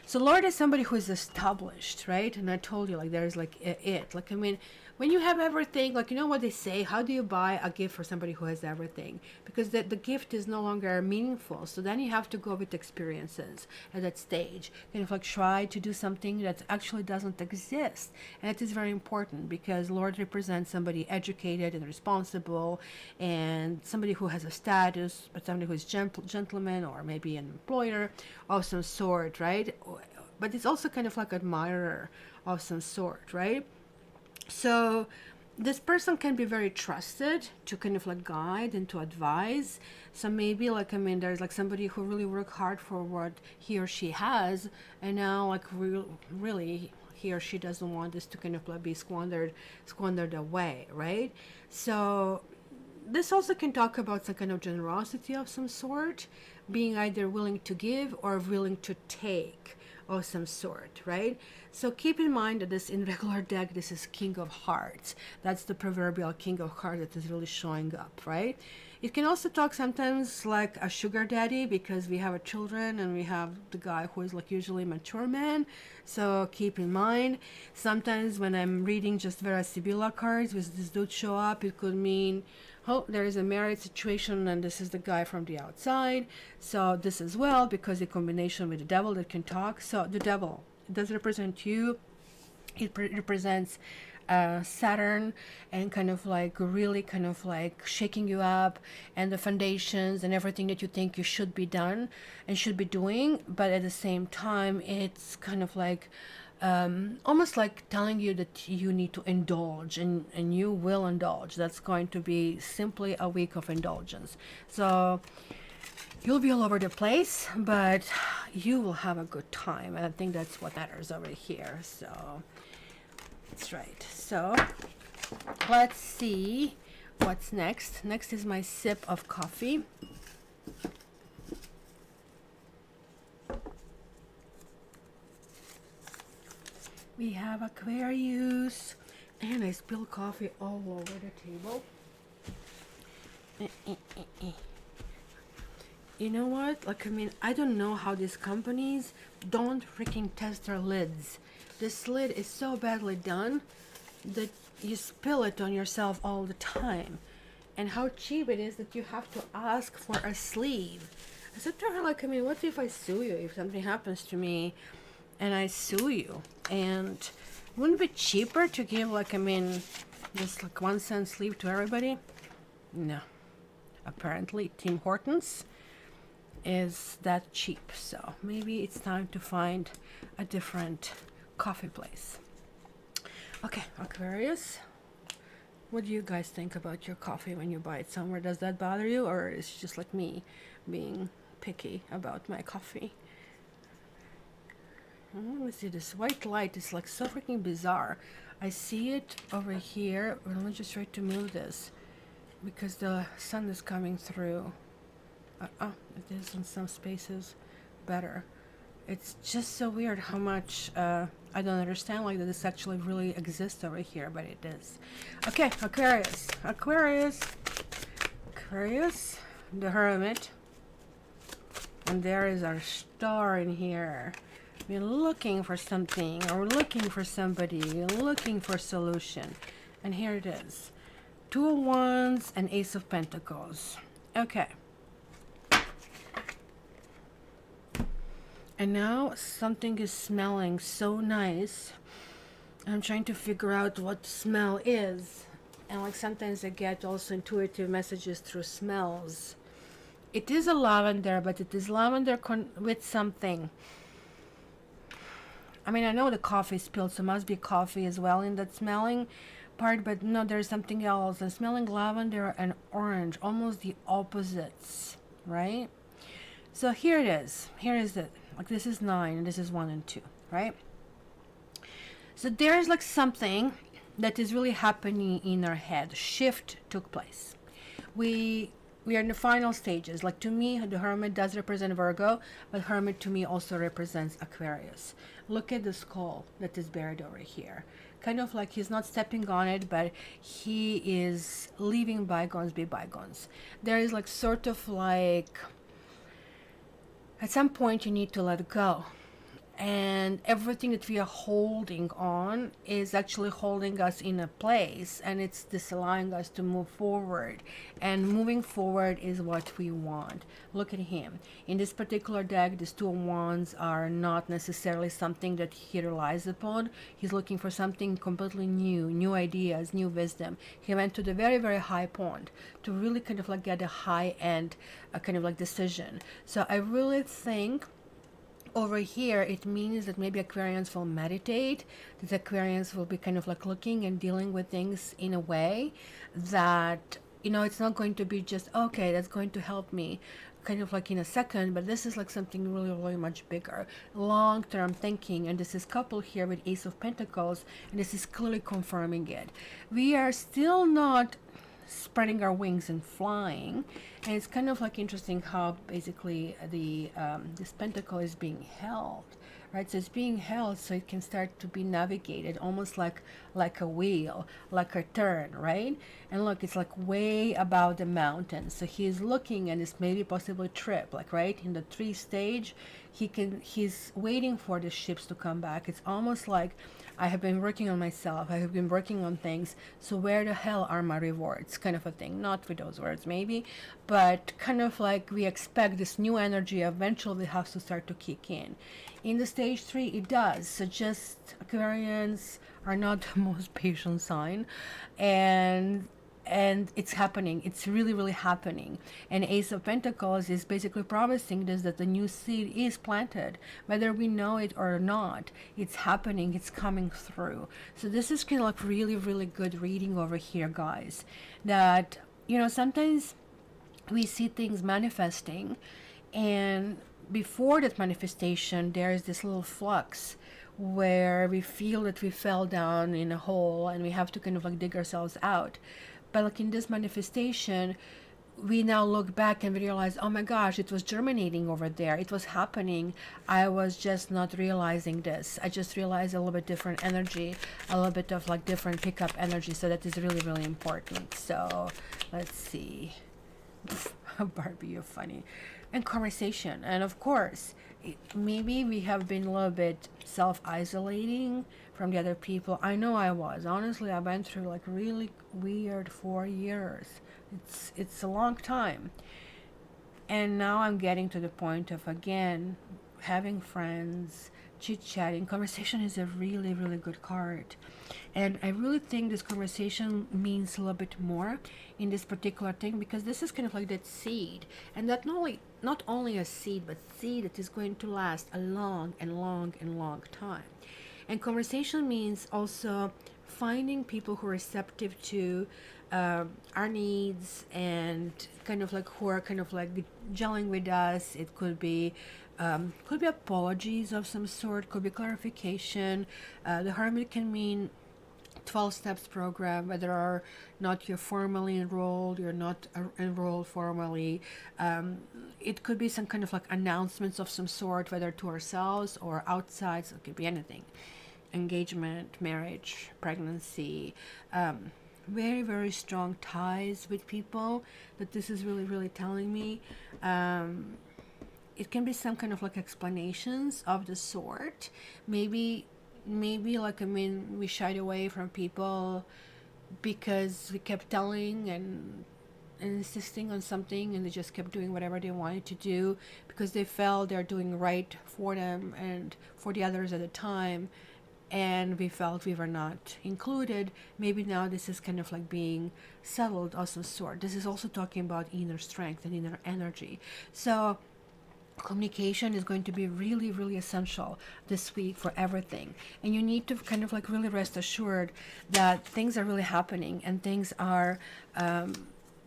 So Lord is somebody who is established, right? And I told you, like, there's like it. Like, I mean, when you have everything, like, you know what they say, how do you buy a gift for somebody who has everything? Because the gift is no longer meaningful. So then you have to go with experiences at that stage. Kind of like try to do something that actually doesn't exist. And it is very important, because Lord represents somebody educated and responsible, and somebody who has a status, but somebody who is gentleman, or maybe an employer of some sort, right? But it's also kind of like admirer of some sort, right? So this person can be very trusted to kind of like guide and to advise. So maybe like, I mean, there's like somebody who really worked hard for what he or she has, and now like really he or she doesn't want this to kind of like be squandered away, right? So this also can talk about some kind of generosity of some sort, being either willing to give or willing to take of some sort, right? So keep in mind that this in regular deck, this is King of Hearts. That's the proverbial King of Hearts that is really showing up, right? It can also talk sometimes like a sugar daddy, because we have a children and we have the guy who is like usually mature man. So keep in mind, sometimes when I'm reading just Vera Sibilla cards with this dude show up, it could mean, oh, there is a married situation and this is the guy from the outside. So this as well, because the combination with the devil that can talk. So the devil, it does represent you. It represents Saturn, and kind of like really kind of like shaking you up, and the foundations and everything that you think you should be done and should be doing. But at the same time, it's kind of like almost like telling you that you need to indulge, and you will indulge. That's going to be simply a week of indulgence. So you'll be all over the place, but you will have a good time. And I think that's what matters over here. So that's right. So let's see what's next. Next is my sip of coffee. We have Aquarius, and I spilled coffee all over the table. You know what? Like, I mean, I don't know how these companies don't freaking test their lids. This lid is so badly done that you spill it on yourself all the time. And how cheap it is that you have to ask for a sleeve. I said to her, like, I mean, what if I sue you? If something happens to me and I sue you? And wouldn't it be cheaper to give, like, I mean, just like 1 cent sleeve to everybody? No. Apparently, Tim Hortons is that cheap. So maybe it's time to find a different coffee place. Okay, Aquarius, what do you guys think about your coffee when you buy it somewhere? Does that bother you, or is it just like me being picky about my coffee? Let me see, this white light is like so freaking bizarre. I see it over here. Let me just try to move this because the sun is coming through. It is in some spaces better. It's just so weird how much I don't understand, like, that this actually really exists over here, but it is. Okay, Aquarius, the Hermit, and there is our star in here. We're looking for something, or looking for somebody, looking for a solution, and here it is. 2 of Wands and Ace of Pentacles. Okay. And now something is smelling so nice. I'm trying to figure out what smell is. And like sometimes I get also intuitive messages through smells. It is a lavender, but it is lavender with something. I mean, I know the coffee spilled, so must be coffee as well in that smelling part, but no, there's something else. I'm smelling lavender and orange, almost the opposites, right? So here it is. Here is it. Like this is 9 and this is 1 and 2, right? So there's like something that is really happening in our head. Shift took place. We are in the final stages. Like to me, the Hermit does represent Virgo, but Hermit to me also represents Aquarius. Look at the skull that is buried over here. Kind of like he's not stepping on it, but he is leaving bygones be bygones. There is like sort of like at some point you need to let go. And everything that we are holding on is actually holding us in a place, and it's disallowing us to move forward. And moving forward is what we want. Look at him. In this particular deck, these 2 of Wands are not necessarily something that he relies upon. He's looking for something completely new, new ideas, new wisdom. He went to the very, very high point to really kind of like get a high end kind of like decision. So I really think over here it means that maybe Aquarians will meditate, that Aquarians will be kind of like looking and dealing with things in a way that, you know, it's not going to be just, okay, that's going to help me kind of like in a second, but this is like something really, really much bigger, long-term thinking. And this is coupled here with Ace of Pentacles, and this is clearly confirming it. We are still not spreading our wings and flying, and it's kind of like interesting how basically the this pentacle is being held, right? So it's being held so it can start to be navigated, almost like a wheel, like a turn, right? And look, it's like way above the mountain, so he's looking, and it's maybe possibly trip, like right in the 3 stage, he's waiting for the ships to come back. It's almost like, I have been working on myself, I have been working on things, so where the hell are my rewards, kind of a thing. Not with those words maybe, but kind of like we expect this new energy eventually has to start to kick in. In the stage 3 it does. So just Aquarians are not the most patient sign, and it's happening. It's really, really happening. And Ace of Pentacles is basically promising this, that the new seed is planted, whether we know it or not. It's happening. It's coming through. So this is kind of like really, really good reading over here, guys. That, you know, sometimes we see things manifesting, and before that manifestation, there is this little flux where we feel that we fell down in a hole and we have to kind of like dig ourselves out. But like in this manifestation, we now look back and we realize, oh my gosh, it was germinating over there. It was happening. I was just not realizing this. I just realized a little bit different energy, a little bit of like different pickup energy. So that is really, really important. So let's see. Barbie, you're funny. And conversation. And of course, maybe we have been a little bit self-isolating from the other people. I know I was. Honestly, I went through like really weird 4 years. It's a long time. And now I'm getting to the point of, again, having friends, chit-chatting. Conversation is a really, really good card. And I really think this conversation means a little bit more in this particular thing, because this is kind of like that seed. And that not only a seed, but seed that is going to last a long and long and long time. And conversation means also finding people who are receptive to our needs, and kind of like who are kind of like gelling with us. It could be apologies of some sort, could be clarification. The Hermit can mean 12 steps program, whether or not you're formally enrolled, you're not enrolled formally. It could be some kind of like announcements of some sort, whether to ourselves or outside, so it could be anything. Engagement, marriage, pregnancy, very, very strong ties with people, that this is really, really telling me. It can be some kind of like explanations of the sort. Maybe like, I mean, we shied away from people because we kept telling and insisting on something, and they just kept doing whatever they wanted to do because they felt they're doing right for them and for the others at the time. and we felt we were not included. Maybe now this is kind of like being settled of some sort. This is also talking about inner strength and inner energy. So communication is going to be really, really essential this week for everything. And you need to kind of like really rest assured that things are really happening and things are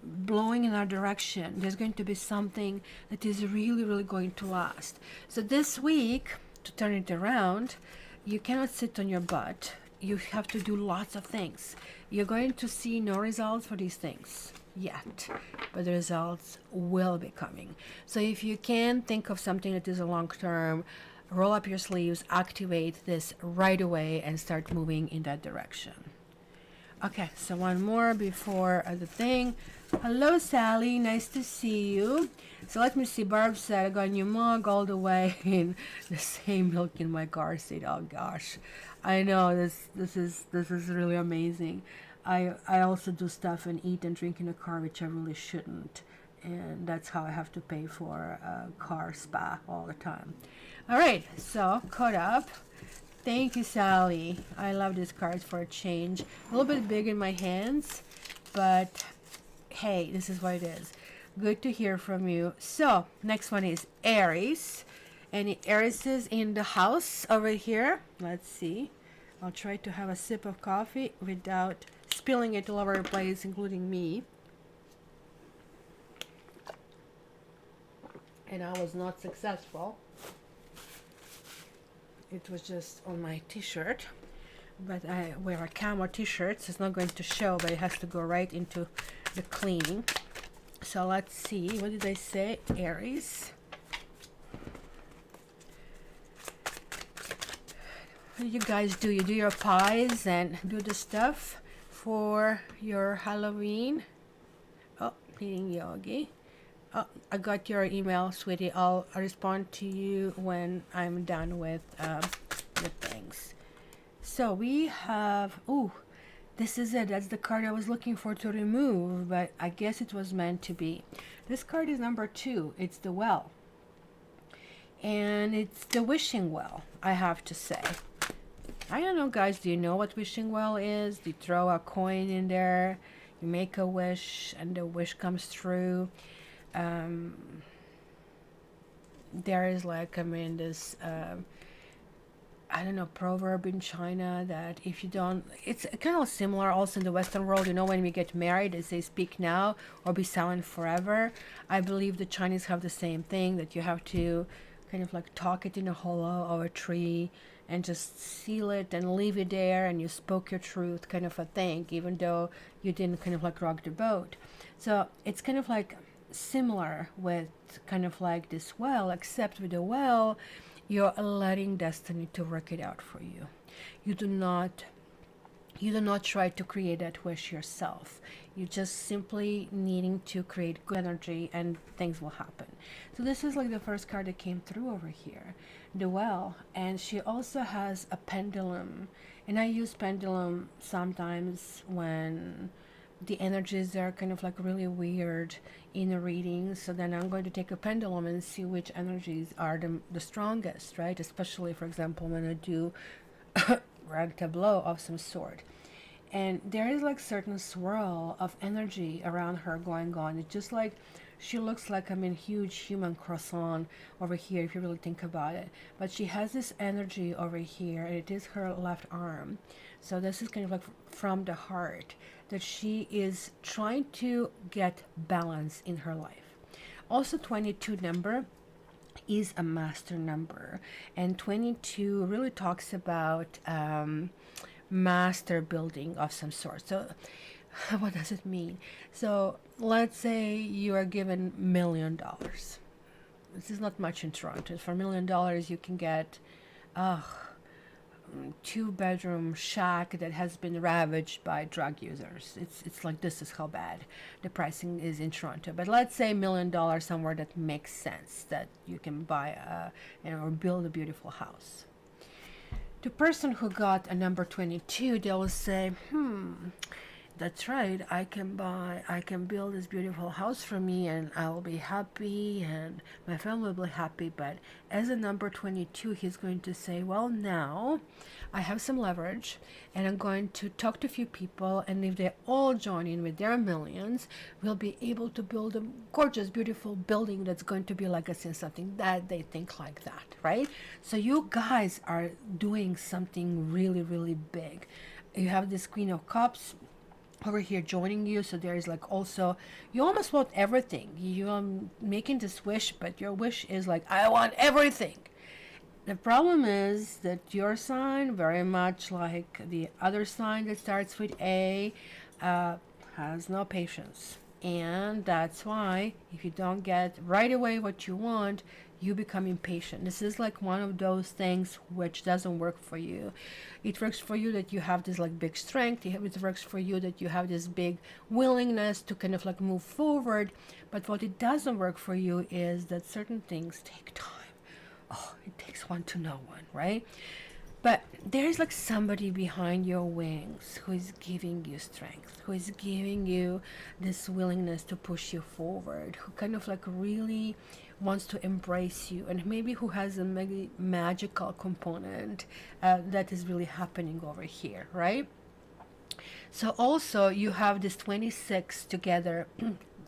blowing in our direction. There's going to be something that is really, really going to last. So this week, to turn it around, you cannot sit on your butt. You have to do lots of things. You're going to see no results for these things yet, but the results will be coming. So if you can think of something that is a long term, roll up your sleeves, activate this right away, and start moving in that direction. Okay, so one more before the thing. Hello, Sally. Nice to see you. So let me see. Barb said, I got a new mug all the way in the same milk in my car seat. Oh gosh, I know this is really amazing. I also do stuff and eat and drink in a car, which I really shouldn't, and that's how I have to pay for a car spa all the time. All right, so caught up. Thank you, Sally. I love these cards for a change. A little bit big in my hands, but hey, this is what it is. Good to hear from you. So next one is Aries. Any Arises in the house over here? Let's see. I'll try to have a sip of coffee without spilling it all over the place, including me. And I was not successful. It was just on my t-shirt, but I wear a camo t-shirt, so it's not going to show, but it has to go right into the cleaning. So let's see, what did I say? Aries. What do you guys do? You do your pies and do the stuff for your Halloween. Oh, cleaning yogi. Oh, I got your email, sweetie. I'll respond to you when I'm done with the things. So we have, oh, this is it. That's the card I was looking for to remove, but I guess it was meant to be. This card is number 2. It's the well. And it's the wishing well, I have to say. I don't know, guys. Do you know what wishing well is? You throw a coin in there, you make a wish, and the wish comes through. There is like, I mean, this I don't know, proverb in China that if you don't, it's kind of similar also in the Western world, you know, when we get married, they say speak now or be silent forever. I believe the Chinese have the same thing, that you have to kind of like talk it in a hollow or a tree and just seal it and leave it there, and you spoke your truth, kind of a thing, even though you didn't kind of like rock the boat. So it's kind of like similar with kind of like this well, except with the well, you're letting destiny to work it out for you. You do not try to create that wish yourself. You just simply needing to create good energy and things will happen. So this is like the first card that came through over here, the well. And she also has a pendulum, and I use pendulum sometimes when the energies are kind of like really weird in a reading. So then I'm going to take a pendulum and see which energies are the strongest, right? Especially, for example, when I do red tableau of some sort. And there is like certain swirl of energy around her going on. It's just like she looks like, I mean, huge human croissant over here if you really think about it. But she has this energy over here, and it is her left arm. So this is kind of like from the heart, that she is trying to get balance in her life. Also, 22 number is a master number, and 22 really talks about master building of some sort. So what does it mean? So let's say you are given $1 million. This is not much in Toronto. For $1 million you can get 2-bedroom shack that has been ravaged by drug users. It's like, this is how bad the pricing is in Toronto. But let's say $1 million somewhere that makes sense, that you can buy or build a beautiful house. The person who got a number 22, they will say, that's right. I can build this beautiful house for me and I will be happy and my family will be happy. But as a number 22, he's going to say, well, now I have some leverage and I'm going to talk to a few people. And if they all join in with their millions, we'll be able to build a gorgeous, beautiful building that's going to be legacy and something that they think like that, right? So you guys are doing something really, really big. You have this Queen of Cups over here joining you, so there is like also, you almost want everything. You're making this wish, but your wish is like, I want everything. The problem is that your sign, very much like the other sign that starts with A, has no patience. And that's why if you don't get right away what you want, you become impatient. This is like one of those things which doesn't work for you. It works for you that you have this like big strength. It works for you that you have this big willingness to kind of like move forward. But what it doesn't work for you is that certain things take time. Oh, it takes one to know one, right? But there's like somebody behind your wings who is giving you strength, who is giving you this willingness to push you forward, who kind of like really wants to embrace you, and maybe who has a magical component that is really happening over here, right? So also you have this 26 together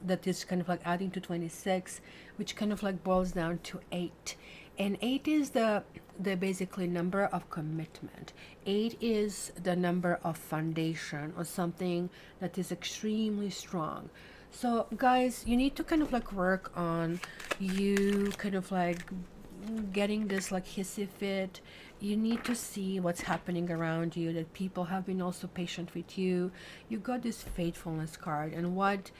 that is kind of like adding to 26, which kind of like boils down to 8. And 8 is the basically number of commitment. 8 is the number of foundation or something that is extremely strong. So guys, you need to kind of like work on you kind of like getting this like hissy fit. You need to see what's happening around you, that people have been also patient with you. You got this faithfulness card, and what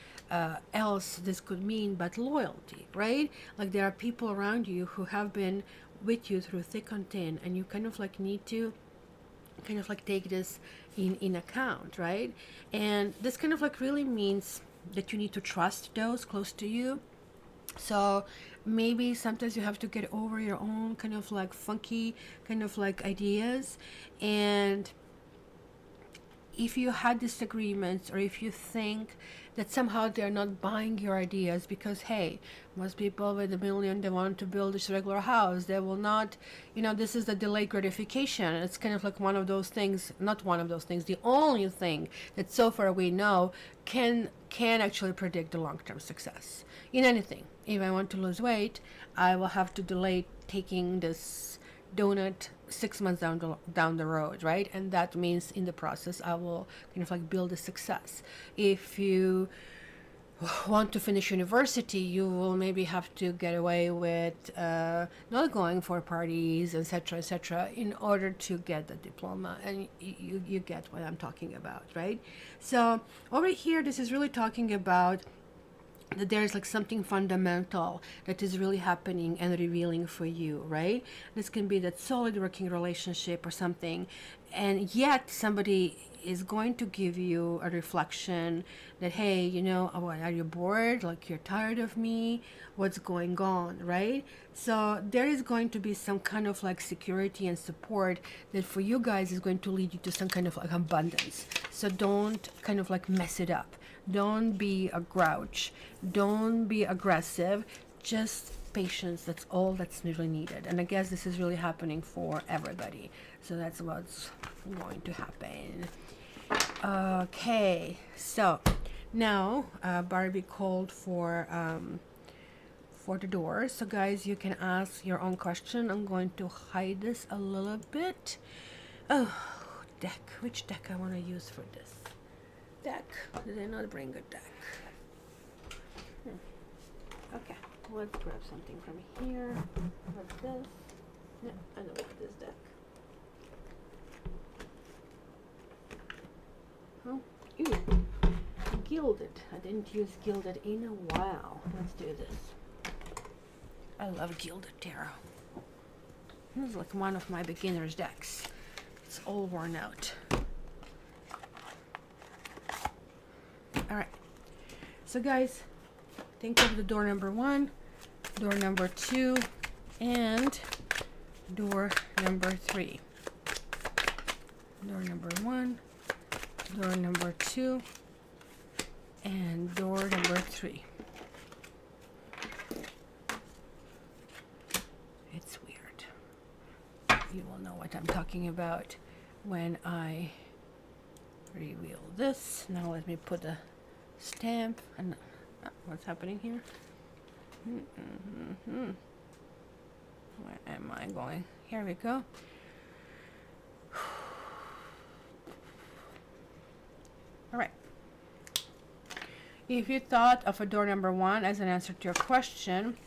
else this could mean but loyalty, right? Like there are people around you who have been with you through thick and thin, and you kind of like need to kind of like take this in account, right? And this kind of like really means that you need to trust those close to you. So maybe sometimes you have to get over your own kind of like funky kind of like ideas, and if you had disagreements, or if you think that somehow they're not buying your ideas, because hey, most people with $1 million, they want to build this regular house, they will not, this is the delayed gratification. It's kind of like one of those things, not one of those things, the only thing that so far we know can actually predict the long-term success in anything. If I want to lose weight, I will have to delay taking this donut 6 months down the road, right? And that means in the process I will kind of like build a success. If you want to finish university, you will maybe have to get away with not going for parties, etc., in order to get the diploma. And you get what I'm talking about, right? So over here, this is really talking about that there's like something fundamental that is really happening and revealing for you, right? This can be that solid working relationship or something, and yet somebody is going to give you a reflection that, hey, what, are you bored? Like, you're tired of me? What's going on, right? So there is going to be some kind of like security and support that for you guys is going to lead you to some kind of like abundance. So don't kind of like mess it up. Don't be a grouch. Don't be aggressive. Just patience. That's all that's really needed. And I guess this is really happening for everybody. So that's what's going to happen. Okay. So now Barbie called for the door. So guys, you can ask your own question. I'm going to hide this a little bit. Oh, deck. Which deck I want to use for this? Deck. Did I not bring a deck? Okay, let's grab something from here. What's this? Yeah, I know what this deck. Oh, ew. Gilded. I didn't use gilded in a while. Let's do this. I love gilded tarot. This is like one of my beginner's decks. It's all worn out. Alright, so guys, think of the door number 1, door number 2, and door number 3. Door number 1, door number 2, And door number 3. It's weird. You will know what I'm talking about when I reveal this. Now let me put a stamp. And what's happening here? Where am I going? Here we go. All right. If you thought of a door number 1 as an answer to your question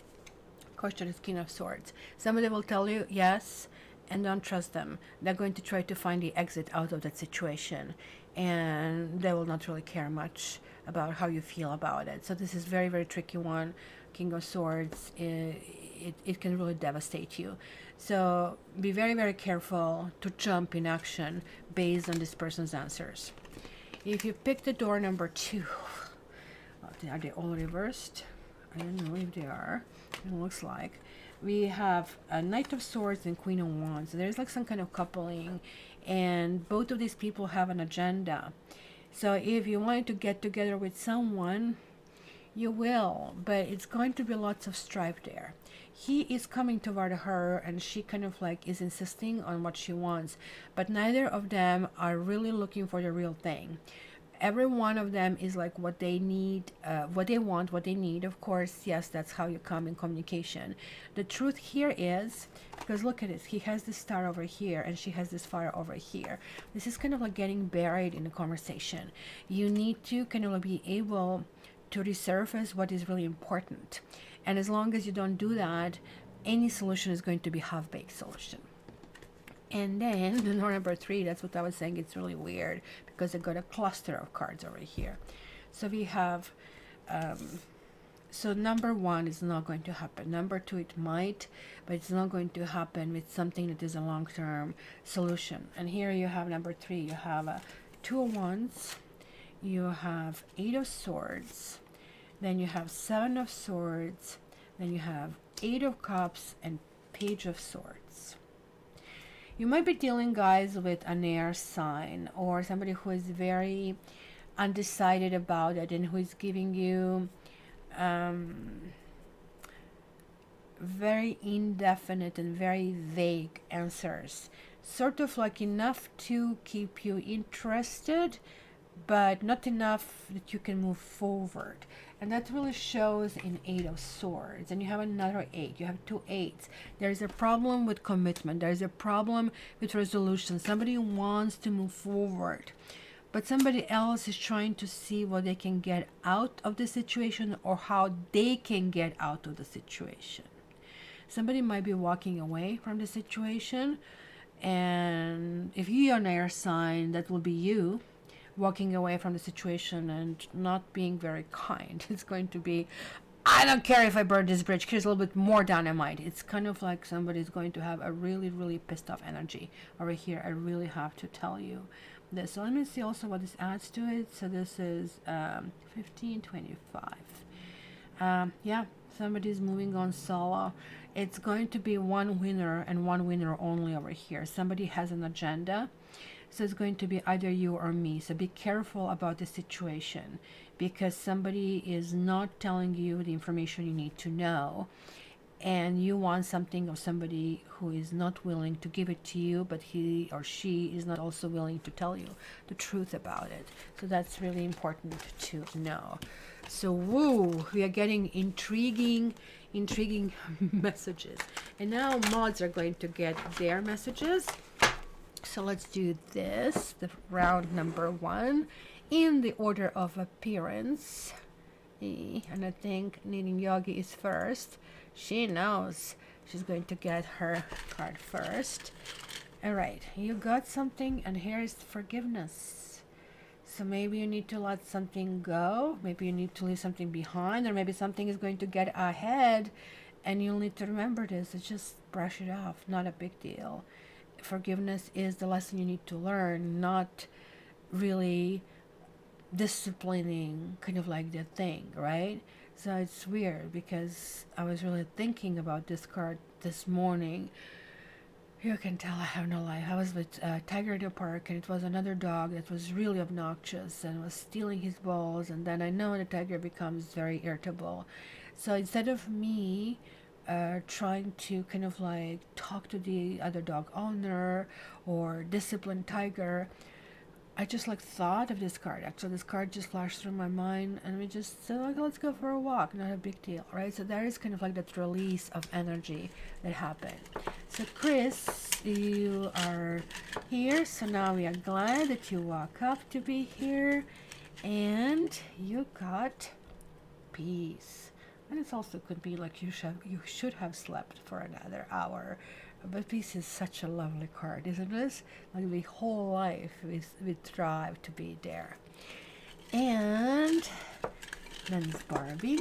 is King of Swords. Somebody will tell you yes, and don't trust them. They're going to try to find the exit out of that situation, and they will not really care much about how you feel about it. So this is very, very tricky one. King of Swords, it can really devastate you. So be very, very careful to jump in action based on this person's answers. If you pick the door number 2, are they all reversed? I don't know if they are. It looks like we have a Knight of Swords and Queen of Wands. There's like some kind of coupling, and both of these people have an agenda. So if you want to get together with someone, you will, but it's going to be lots of strife there. He is coming toward her, and she kind of like is insisting on what she wants, but neither of them are really looking for the real thing. Every one of them is like what they need, what they want, what they need. Of course, yes, that's how you come in communication. The truth here is, because look at this, he has this star over here and she has this fire over here. This is kind of like getting buried in the conversation. You need to kind of be able to resurface what is really important. And as long as you don't do that, any solution is going to be half-baked solution. And then the number 3, that's what I was saying, it's really weird because I got a cluster of cards over here. So we have, so number 1 is not going to happen. Number 2, it might, but it's not going to happen with something that is a long-term solution. And here you have number 3, you have 2 of Wands, you have 8 of Swords, then you have 7 of Swords, then you have 8 of Cups and Page of Swords. You might be dealing, guys, with an air sign or somebody who is very undecided about it and who is giving you very indefinite and very vague answers. Sort of like enough to keep you interested, but not enough that you can move forward. And that really shows in 8 of Swords. And you have another 8. You have 2 8s. There's a problem with commitment. There's a problem with resolution. Somebody wants to move forward, but somebody else is trying to see what they can get out of the situation or how they can get out of the situation. Somebody might be walking away from the situation. And if you are an air sign, that will be you walking away from the situation and not being very kind. It's going to be, I don't care if I burn this bridge, here's a little bit more dynamite. It's kind of like somebody's going to have a really, really pissed off energy over here. I really have to tell you this. So let me see also what this adds to it. So this is 1525. Yeah, somebody's moving on solo. It's going to be one winner and one winner only over here. Somebody has an agenda. So it's going to be either you or me. So be careful about the situation because somebody is not telling you the information you need to know. And you want something of somebody who is not willing to give it to you, but he or she is not also willing to tell you the truth about it. So that's really important to know. So woo, we are getting intriguing messages. And now mods are going to get their messages. So let's do this, the round number 1, in the order of appearance. And I think Needing Yogi is first. She knows she's going to get her card first. All right, you got something, and here is forgiveness. So maybe you need to let something go. Maybe you need to leave something behind, or maybe something is going to get ahead, and you'll need to remember this. It's just brush it off, not a big deal. Forgiveness is the lesson you need to learn, not really disciplining kind of like the thing, right? So it's weird because I was really thinking about this card this morning. You can tell I have no life. I was with Tiger in the park, and it was another dog that was really obnoxious and was stealing his balls. And then I know the tiger becomes very irritable. So instead of me trying to kind of like talk to the other dog owner or discipline Tiger, I just like thought of this card. Actually, this card just flashed through my mind, and we just said, like, let's go for a walk. Not a big deal, right? So there is kind of like that release of energy that happened. So Chris, you are here. So now we are glad that you woke up to be here, and you got peace. And it also could be like you should have slept for another hour. But peace is such a lovely card, isn't it? Like the whole life we strive to be there. And then it's Barbie.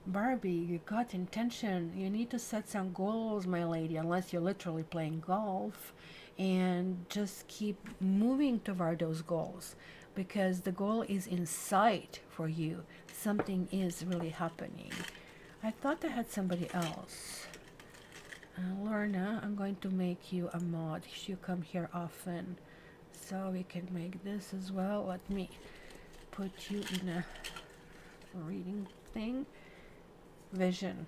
Barbie, you got intention. You need to set some goals, my lady, unless you're literally playing golf. And just keep moving toward those goals, because the goal is in sight for you. Something is really happening. I thought I had somebody else. Lorna, I'm going to make you a mod. You come here often, so we can make this as well. Let me put you in a reading thing. Vision,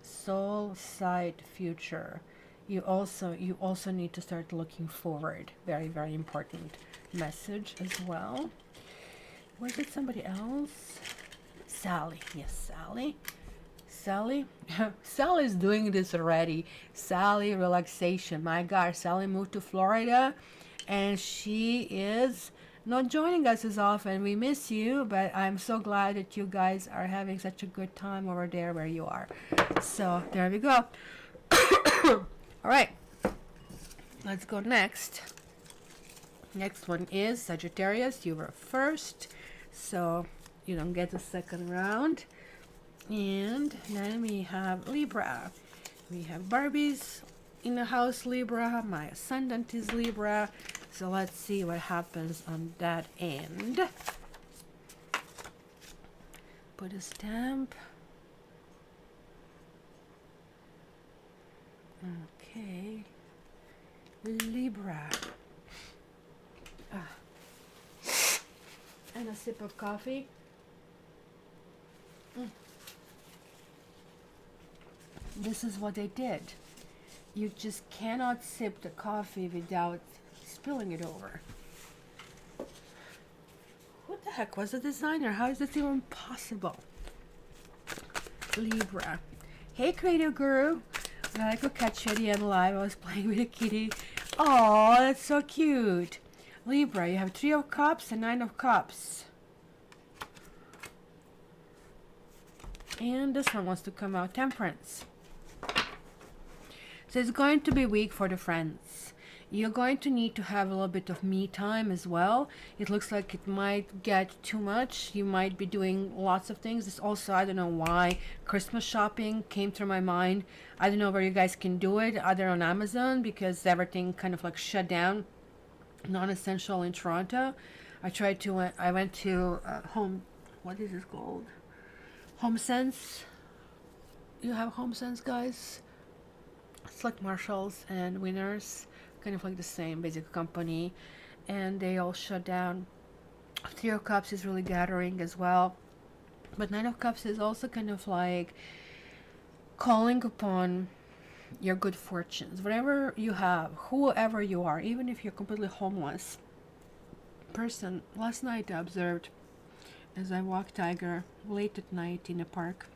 soul, sight, future. You also need to start looking forward. Very, very important message as well. Was it somebody else? Sally. Yes, Sally. Sally's doing this already. Sally, relaxation. My gosh, Sally moved to Florida, and she is not joining us as often. We miss you, but I'm so glad that you guys are having such a good time over there where you are. So there we go. All right, let's go next. Next one is Sagittarius. You were first, so you don't get the second round. And then we have Libra. We have Barbies in the house Libra. My ascendant is Libra. So let's see what happens on that end. Put a stamp. Okay. Libra. And a sip of coffee. This is what they did. You just cannot sip the coffee without spilling it over. What the heck was the designer? How is this even possible? Libra. Hey, creative guru. I could catch you at the end live. I was playing with a kitty. Oh, that's so cute. Libra, you have 3 of Cups and 9 of Cups. And this one wants to come out, Temperance. So it's going to be weak for the friends. You're going to need to have a little bit of me time as well. It looks like it might get too much. You might be doing lots of things. It's also, I don't know why, Christmas shopping came through my mind. I don't know where you guys can do it, either on Amazon, because everything kind of like shut down, non-essential in Toronto. I went to Home, what is this called? HomeSense. You have HomeSense, guys? It's like Marshalls and Winners, kind of like the same basic company, and they all shut down. 3 of Cups is really gathering as well, but 9 of Cups is also kind of like calling upon your good fortunes. Whatever you have, whoever you are, even if you're completely homeless person. Last night I observed, as I walked Tiger late at night in a park,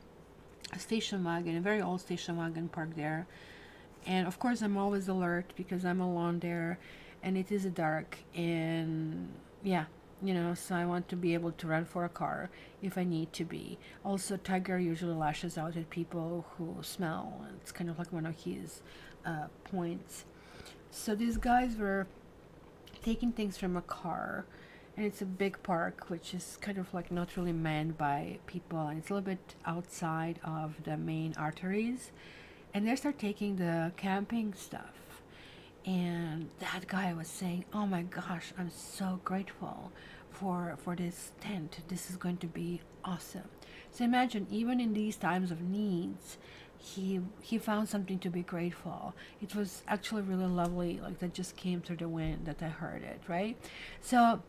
a station wagon, a very old station wagon parked there. And of course I'm always alert because I'm alone there, and it is dark, and yeah, you know, so I want to be able to run for a car if I need to be. Also, Tiger usually lashes out at people who smell. It's kind of like one of his points. So these guys were taking things from a car, and it's a big park which is kind of like not really manned by people, and it's a little bit outside of the main arteries. And they start taking the camping stuff, and that guy was saying, oh my gosh, I'm so grateful for this tent. This is going to be awesome. So imagine, even in these times of needs, he found something to be grateful. It was actually really lovely, like that just came through the wind that I heard it, right? So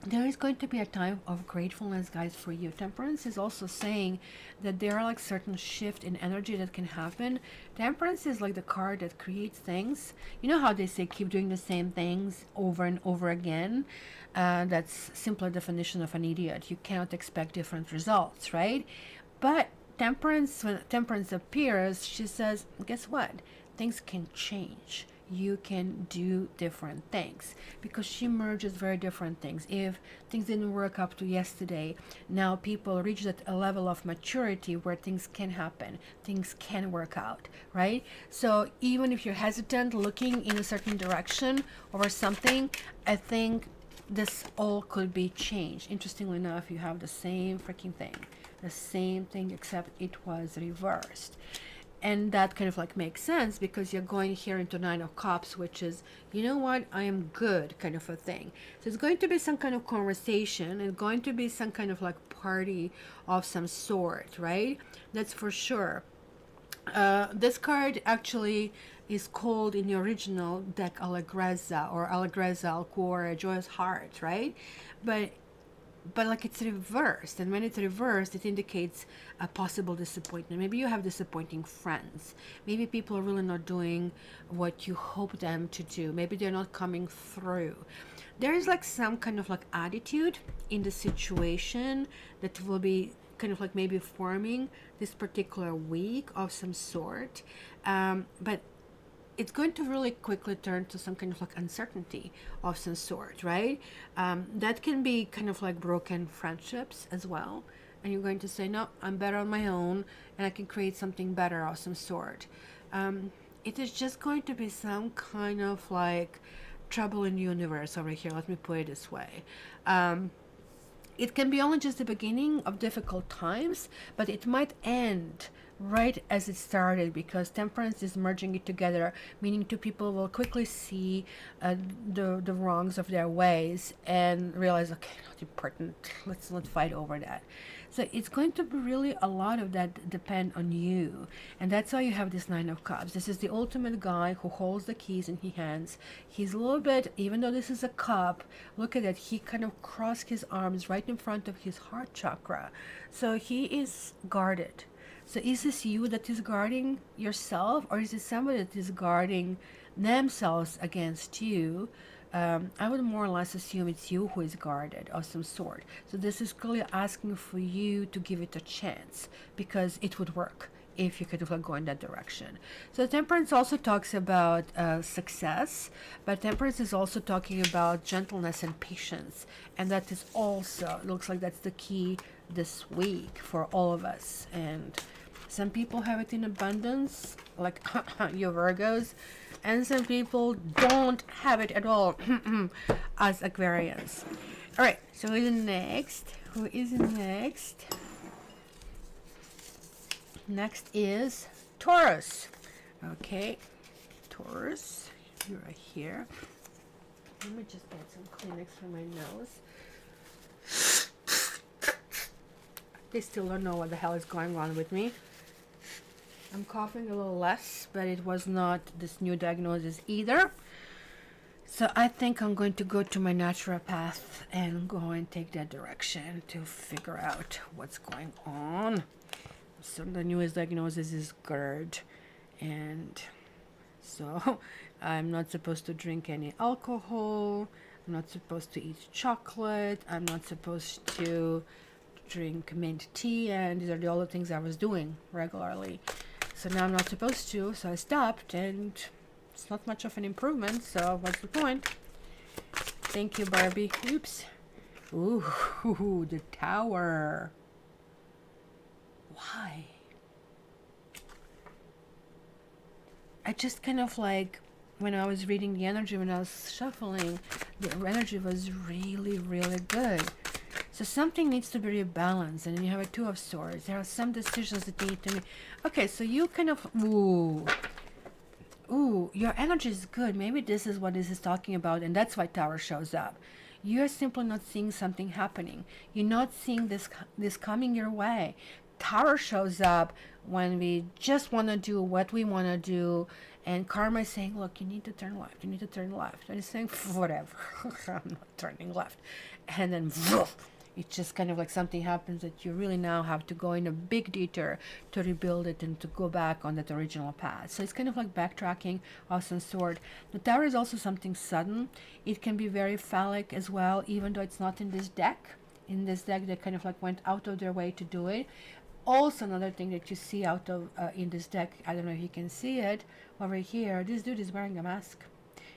there is going to be a time of gratefulness, guys, for you. Temperance is also saying that there are like certain shift in energy that can happen. Temperance is like the card that creates things. You know how they say keep doing the same things over and over again? That's simpler definition of an idiot. You cannot expect different results, right? But temperance, when temperance appears, she says, guess what? Things can change. You can do different things, because she merges very different things. If things didn't work up to yesterday, now people reach that a level of maturity where things can happen, things can work out, right? So even if you're hesitant looking in a certain direction or something, I think this all could be changed. Interestingly enough, you have the same freaking thing, the same thing, except it was reversed. And that kind of like makes sense, because you're going here into Nine of Cups, which is, you know what, I am good kind of a thing. So it's going to be some kind of conversation. It's going to be some kind of like party of some sort, right? That's for sure. This card actually is called in the original deck Allegrezza, or Allegrezza al cuore, joyous heart, right? But like it's reversed, and when it's reversed, it indicates a possible disappointment. Maybe you have disappointing friends. Maybe people are really not doing what you hope them to do. Maybe they're not coming through. There is like some kind of like attitude in the situation that will be kind of like maybe forming this particular week of some sort, but it's going to really quickly turn to some kind of like uncertainty of some sort, right? That can be kind of like broken friendships as well. And you're going to say, no, I'm better on my own, and I can create something better of some sort. It is just going to be some kind of like trouble in the universe over here. Let me put it this way. It can be only just the beginning of difficult times, but it might end right as it started, because temperance is merging it together, meaning two people will quickly see the wrongs of their ways and realize, okay, not important, let's not fight over that. So it's going to be really a lot of that depend on you. And that's why you have this Nine of Cups. This is the ultimate guy who holds the keys in his hands. He's a little bit, even though this is a cup, look at it, he kind of crossed his arms right in front of his heart chakra. So he is guarded. So is this you that is guarding yourself, or is it somebody that is guarding themselves against you? I would more or less assume it's you who is guarded of some sort. So this is clearly asking for you to give it a chance, because it would work if you could go in that direction. So temperance also talks about success, but temperance is also talking about gentleness and patience. And that is also, it looks like that's the key this week for all of us. And some people have it in abundance, like your Virgos, and some people don't have it at all, as Aquarians. All right, so who is next? Who is next? Next is Taurus. Okay, Taurus, you're right here. Let me just get some Kleenex for my nose. They still don't know what the hell is going on with me. I'm coughing a little less, but it was not this new diagnosis either. So I think I'm going to go to my naturopath and go and take that direction to figure out what's going on. So the newest diagnosis is GERD, and so I'm not supposed to drink any alcohol. I'm not supposed to eat chocolate. I'm not supposed to drink mint tea, and these are the only things I was doing regularly. So now I'm not supposed to, so I stopped, and it's not much of an improvement, so what's the point? Thank you, Barbie. Oops. Ooh, the Tower. Why? I just kind of like, when I was reading the energy, when I was shuffling, the energy was really, really good. So something needs to be rebalanced, and then you have a Two of Swords. There are some decisions that need to be... Okay, so you kind of... Ooh, your energy is good. Maybe this is what this is talking about, and that's why Tower shows up. You're simply not seeing something happening. You're not seeing this coming your way. Tower shows up when we just want to do what we want to do, and karma is saying, look, you need to turn left, you need to turn left, and it's saying, whatever, I'm not turning left. And then it's just kind of like something happens that you really now have to go in a big detour to rebuild it and to go back on that original path. So it's kind of like backtracking of some sort. The Tower is also something sudden. It can be very phallic as well, even though it's not in this deck. In this deck, they kind of like went out of their way to do it. Also, another thing that you see out of in this deck, I don't know if you can see it over here, this dude is wearing a mask.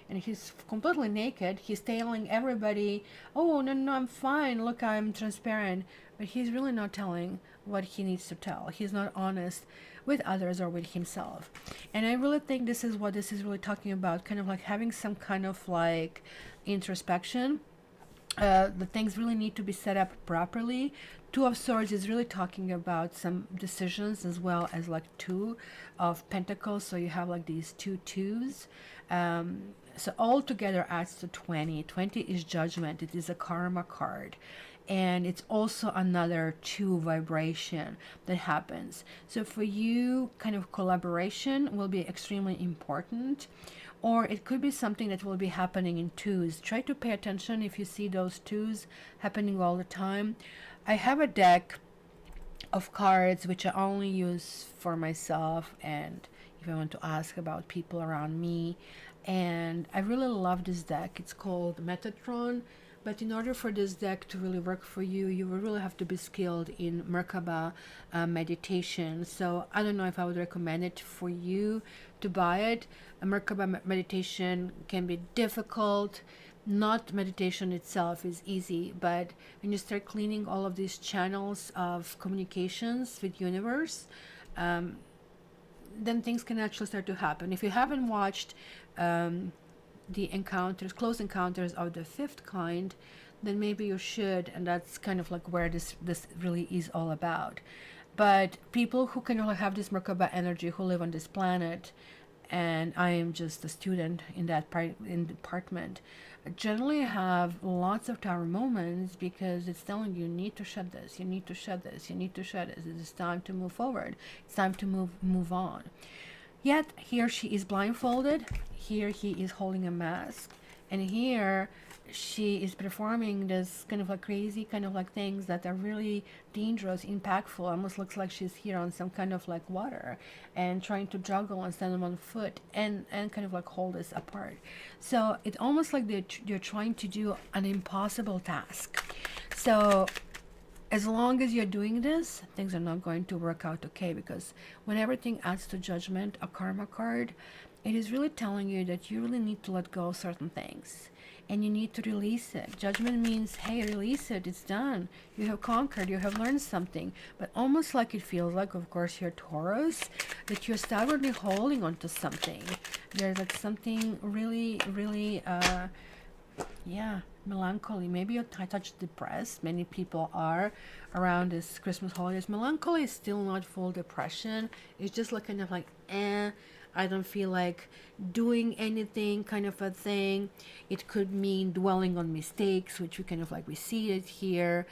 And he's completely naked. He's telling everybody, oh, no, no, I'm fine. Look, I'm transparent. But he's really not telling what he needs to tell. He's not honest with others or with himself. And I really think this is what this is really talking about, kind of like having some kind of like introspection. The things really need to be set up properly. Two of Swords is really talking about some decisions, as well as like Two of Pentacles. So you have like these two twos. So all together adds to 20. 20 is Judgment. It is a karma card. And it's also another 2 vibration that happens. So for you, kind of collaboration will be extremely important. Or it could be something that will be happening in twos. Try to pay attention if you see those twos happening all the time. I have a deck of cards which I only use for myself and if I want to ask about people around me. And I really love this deck. It's called Metatron. But in order for this deck to really work for you, you will really have to be skilled in Merkaba meditation. So I don't know if I would recommend it for you to buy it. A Merkaba meditation can be difficult. Not meditation itself is easy, but when you start cleaning all of these channels of communications with universe, then things can actually start to happen. If you haven't watched the encounters, close encounters of the 5th kind, then maybe you should, and that's kind of like where this really is all about. But people who kind of have this Merkaba energy, who live on this planet, and I am just a student in that department, generally have lots of Tower moments because it's telling you, you need to shut this, you need to shut this, you need to shut this. It is time to move forward. It's time to move on. Yet here she is blindfolded, here he is holding a mask, and here she is performing this kind of like crazy kind of like things that are really dangerous, impactful. Almost looks like she's here on some kind of like water and trying to juggle and stand on one foot and kind of like hold this apart. So it's almost like they're trying to do an impossible task. So as long as you're doing this, things are not going to work out okay, because when everything adds to Judgment, a karma card, it is really telling you that you really need to let go of certain things and you need to release it. Judgment means, hey, release it, it's done. You have conquered, you have learned something. But almost like it feels like, of course, you're Taurus, that you're stubbornly holding on to something. There's like something really, really, melancholy. Maybe you're a touch depressed. Many people are around this Christmas holidays. Melancholy is still not full depression. It's just like kind of like, I don't feel like doing anything kind of a thing. It could mean dwelling on mistakes, which we kind of like we see it here.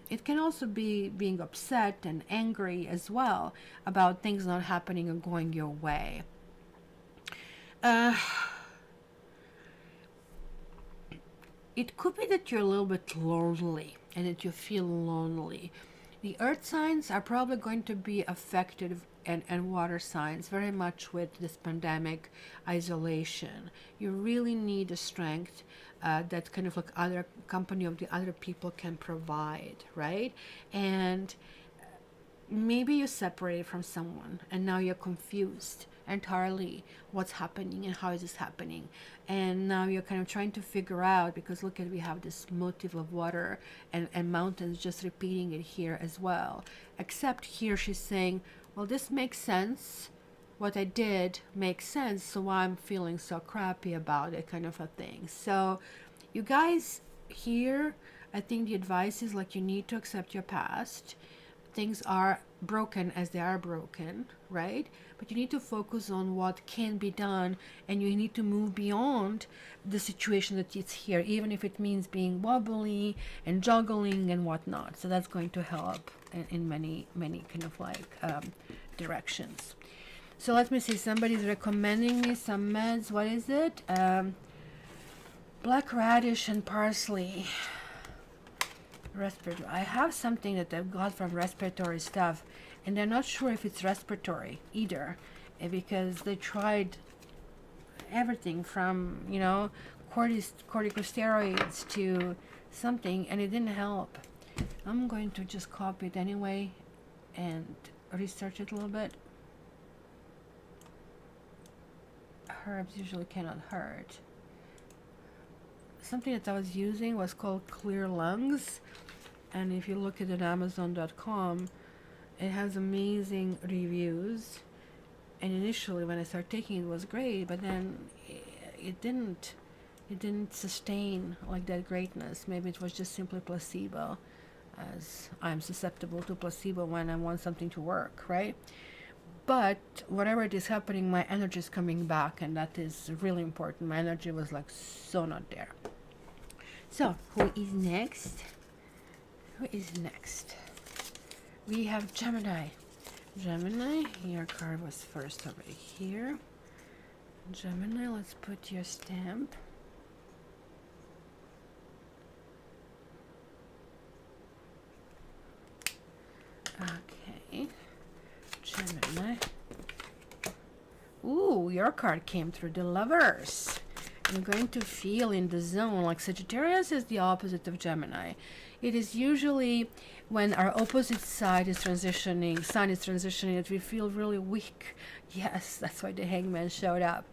It can also be being upset and angry as well about things not happening or going your way. It could be that you're a little bit lonely and that you feel lonely. The earth signs are probably going to be affected, and water signs very much with this pandemic isolation. You really need the strength that kind of like other company of the other people can provide, right? And maybe you separated from someone and now you're confused entirely what's happening and how is this happening, and now you're kind of trying to figure out, because look at, we have this motif of water and mountains just repeating it here as well, except here she's saying, well, this makes sense, what I did makes sense, so why I'm feeling so crappy about it, kind of a thing. So you guys here, I think the advice is like, you need to accept your past. things are broken as they are broken, right? But you need to focus on what can be done, and you need to move beyond the situation that it's here, even if it means being wobbly and juggling and whatnot. So that's going to help in many kind of like directions. So let me see, somebody's recommending me some meds. What is it? Black radish and parsley. Respiratory. I have something that I've got from respiratory stuff, and they're not sure if it's respiratory either, because they tried everything from, you know, corticosteroids to something, and it didn't help. I'm going to just copy it anyway and research it a little bit. Herbs usually cannot hurt. Something that I was using was called Clear Lungs, and if you look at it at Amazon.com, it has amazing reviews. And initially, when I started taking it, it was great, but then it didn't sustain like that greatness. Maybe it was just simply placebo, as I'm susceptible to placebo when I want something to work, right? But whatever it is happening, my energy is coming back, and that is really important. My energy was like so not there. So, who is next? Who is next? We have Gemini. Gemini, your card was first over here. Gemini, let's put your stamp. Okay. Gemini. Ooh, your card came through, the Lovers. I'm going to feel in the zone. Like Sagittarius is the opposite of Gemini. It is usually when our opposite side is transitioning, sun is transitioning, that we feel really weak. Yes, that's why the Hangman showed up.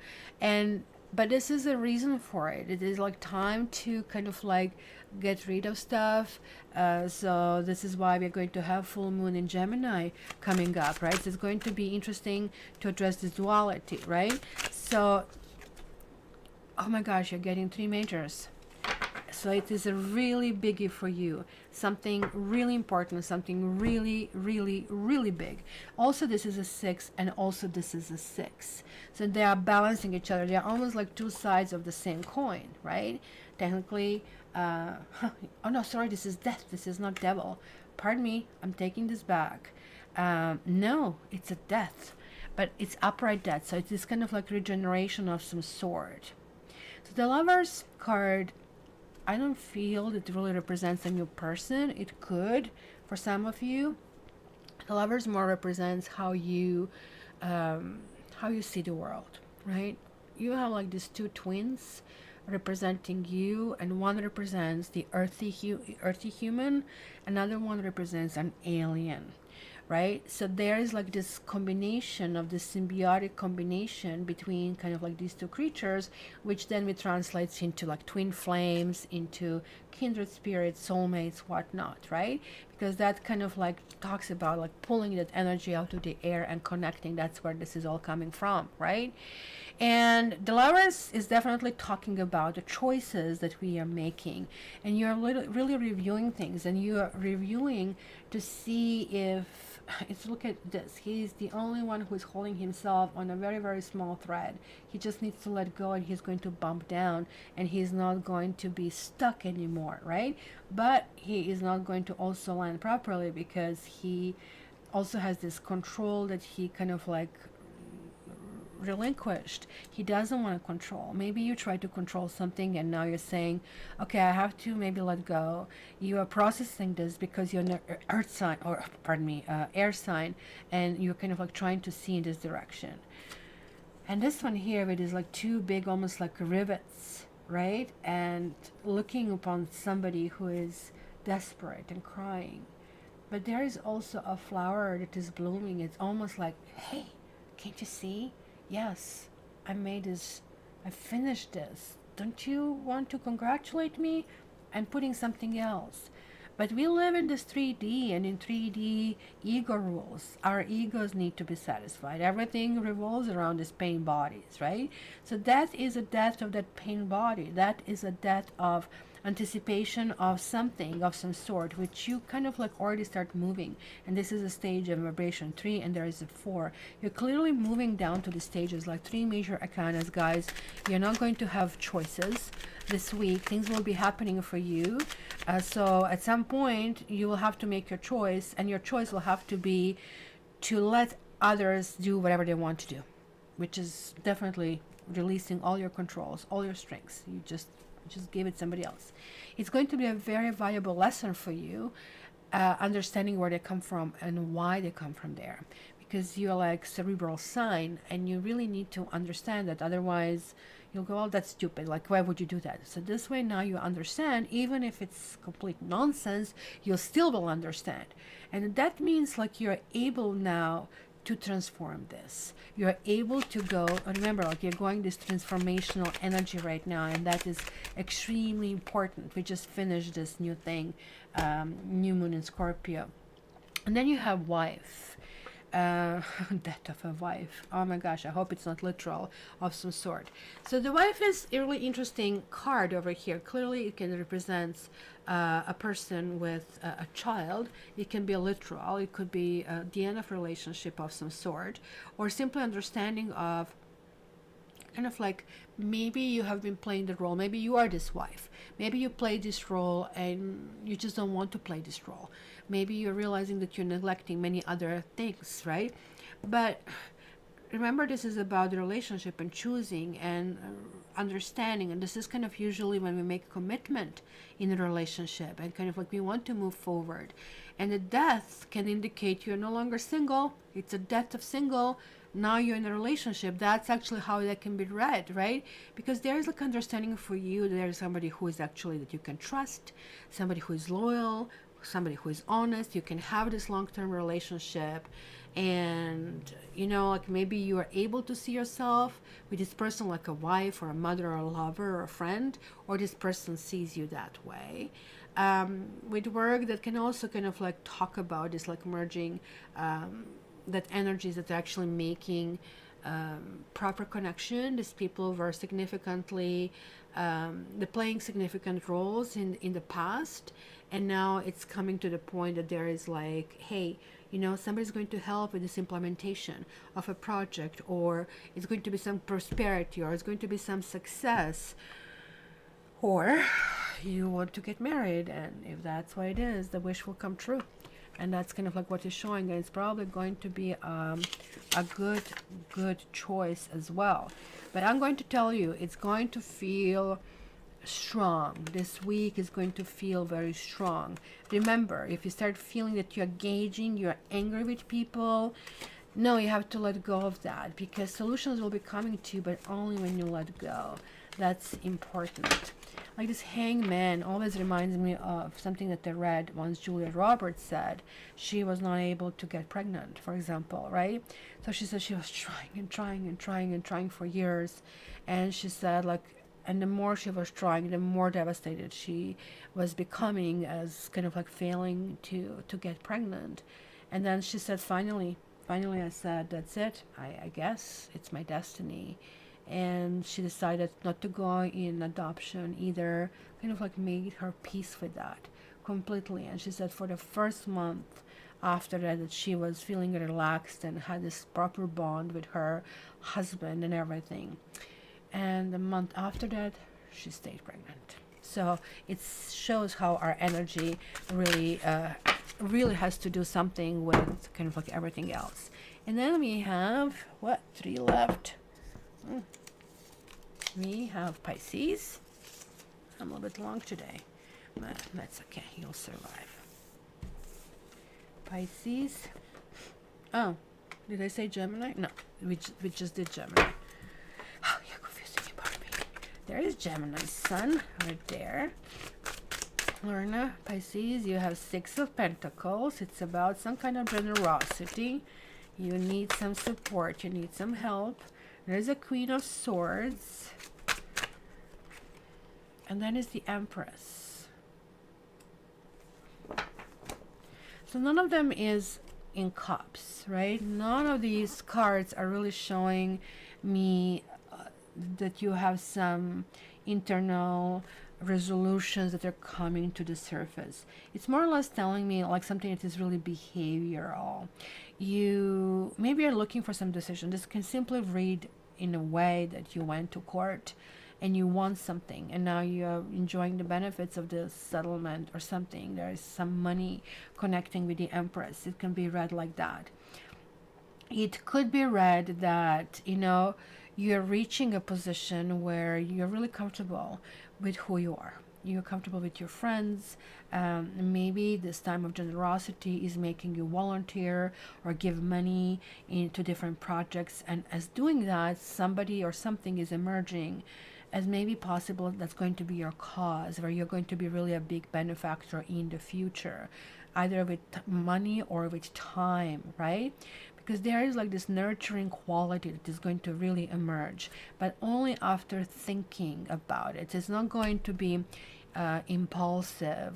But this is a reason for it. It is like time to kind of like get rid of stuff. So this is why we're going to have full moon in Gemini coming up, right? So it's going to be interesting to address this duality, right? So, oh my gosh, you're getting 3 majors. So it is a really biggie for you. Something really important, something really, really, really big. Also, this is a 6, and also this is a 6. So they are balancing each other. They are almost like 2 sides of the same coin, right? Technically, oh no, sorry, this is death. This is not devil. Pardon me, I'm taking this back. No, it's a death, but it's upright death. So it is kind of like regeneration of some sort. So the Lovers card, I don't feel that it really represents a new person. It could for some of you. The Lovers more represents how you see the world, right? You have like these 2 twins representing you, and one represents the earthy human, another one represents an alien, right? So there is like this combination of this symbiotic combination between kind of like these 2 creatures, which then we translates into like twin flames, into kindred spirits, soulmates, whatnot, right? Because that kind of like talks about like pulling that energy out of the air and connecting. That's where this is all coming from, right? And the Lovers is definitely talking about the choices that we are making, and you're really reviewing things, and you are reviewing to see if it's, look at this, he's the only one who is holding himself on a very, very small thread. He just needs to let go, and he's going to bump down, and he's not going to be stuck anymore, right? But he is not going to also land properly, because he also has this control that he kind of like relinquished. He doesn't want to control. Maybe you try to control something, and now you're saying, okay, I have to maybe let go. You are processing this because you're an earth sign, or pardon me, air sign, and you're kind of like trying to see in this direction. And this one here, it is like 2 big, almost like rivets, right? And looking upon somebody who is desperate and crying. But there is also a flower that is blooming. It's almost like, hey, can't you see? Yes, I made this, I finished this. Don't you want to congratulate me? I'm putting something else. But we live in this 3D, and in 3D, ego rules. Our egos need to be satisfied. Everything revolves around these pain bodies, right? So that is a death of that pain body. That is a death of anticipation of something of some sort, which you kind of like already start moving. And this is a stage of vibration 3, and there is a 4. You're clearly moving down to the stages, like 3 major arcanas, guys. You're not going to have choices this week. Things will be happening for you. So at some point you will have to make your choice, and your choice will have to be to let others do whatever they want to do, which is definitely releasing all your controls, all your strengths. You just give it somebody else. It's going to be a very valuable lesson for you, understanding where they come from and why they come from there, because you're like cerebral sign, and you really need to understand that. Otherwise you'll go, oh, that's stupid, like why would you do that? So this way now you understand. Even if it's complete nonsense, you still will understand. And that means like you're able now to transform this. You're able to go, remember, like you're going this transformational energy right now, and that is extremely important. We just finished this new thing, new moon in Scorpio. And then you have wife, death of a wife. Oh my gosh, I hope it's not literal, of some sort. So the wife is a really interesting card over here. Clearly it can represent a person with a child. It can be a literal, it could be the end of a relationship of some sort, or simply understanding of kind of like, maybe you have been playing the role, maybe you are this wife, maybe you play this role and you just don't want to play this role. Maybe you're realizing that you're neglecting many other things, right? But remember, this is about the relationship and choosing and understanding, and this is kind of usually when we make commitment in a relationship and kind of like we want to move forward. And the death can indicate you're no longer single. It's a death of single. Now you're in a relationship. That's actually how that can be read, right? Because there is like understanding for you. There's somebody who is actually that you can trust, somebody who is loyal, somebody who is honest. You can have this long-term relationship, and you know, like maybe you are able to see yourself with this person like a wife or a mother or a lover or a friend, or this person sees you that way. With work, that can also kind of like talk about this like merging that energies that are actually making proper connection. These people were significantly they're playing significant roles in the past, and now it's coming to the point that there is like, hey, you know, somebody's going to help with this implementation of a project, or it's going to be some prosperity, or it's going to be some success, or you want to get married, and if that's what it is, the wish will come true. And that's kind of like what is showing, and it's probably going to be a good choice as well. But I'm going to tell you, it's going to feel strong. This week is going to feel very strong. Remember, if you start feeling that you're gauging, you're angry with people, no, you have to let go of that, because solutions will be coming to you, but only when you let go. That's important. Like this Hangman always reminds me of something that I read once. Julia Roberts said she was not able to get pregnant, for example, right? So she said she was trying and trying and trying and trying for years, and she said like, and the more she was trying, the more devastated she was becoming, as kind of like failing to get pregnant. And then she said, finally I said, that's it, I guess it's my destiny. And she decided not to go in adoption either, kind of like made her peace with that completely. And she said for the first month after that she was feeling relaxed and had this proper bond with her husband and everything. And the month after that, she stayed pregnant. So it shows how our energy really has to do something with kind of like everything else. And then we have, what, 3 left? We have Pisces. I'm a little bit long today, but that's okay. You'll survive. Pisces. Oh, did I say Gemini? No, we just did Gemini. Oh, you're confusing me, pardon me. There is Gemini's sun right there. Lorna, Pisces, you have 6 of Pentacles. It's about some kind of generosity. You need some support. You need some help. There's a Queen of Swords. And then is the Empress. So none of them is in cups, right? None of these cards are really showing me that you have some internal resolutions that are coming to the surface. It's more or less telling me like something that is really behavioral. You maybe are looking for some decision. This can simply read in a way that you went to court and you want something and now you're enjoying the benefits of the settlement or something. There is some money connecting with the Empress. It can be read like that. It could be read that, you know, you're reaching a position where you're really comfortable with who you are. You're comfortable with your friends. Maybe this time of generosity is making you volunteer or give money into different projects. And as doing that, somebody or something is emerging as maybe possible that's going to be your cause, where you're going to be really a big benefactor in the future, either with money or with time, right? Because there is like this nurturing quality that is going to really emerge, but only after thinking about it. It's not going to be impulsive.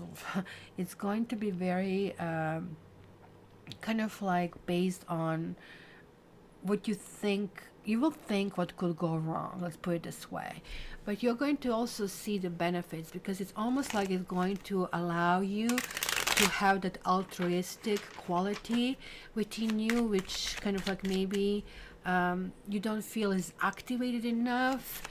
It's going to be very kind of like based on what you think. You will think what could go wrong, let's put it this way, but you're going to also see the benefits, because it's almost like it's going to allow you to have that altruistic quality within you, which kind of like maybe you don't feel is activated enough,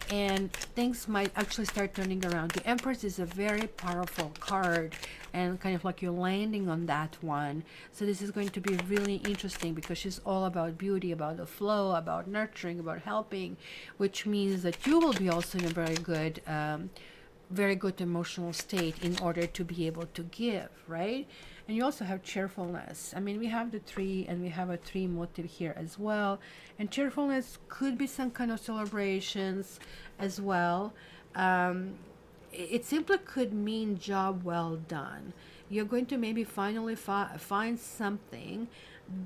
and things might actually start turning around. The Empress is a very powerful card, and kind of like you're landing on that one. So this is going to be really interesting, because she's all about beauty, about the flow, about nurturing, about helping, which means that you will be also in a very good emotional state in order to be able to give, right? And you also have cheerfulness. I mean, we have the 3 and we have a 3 motive here as well. And cheerfulness could be some kind of celebrations as well. It simply could mean job well done. You're going to maybe finally find something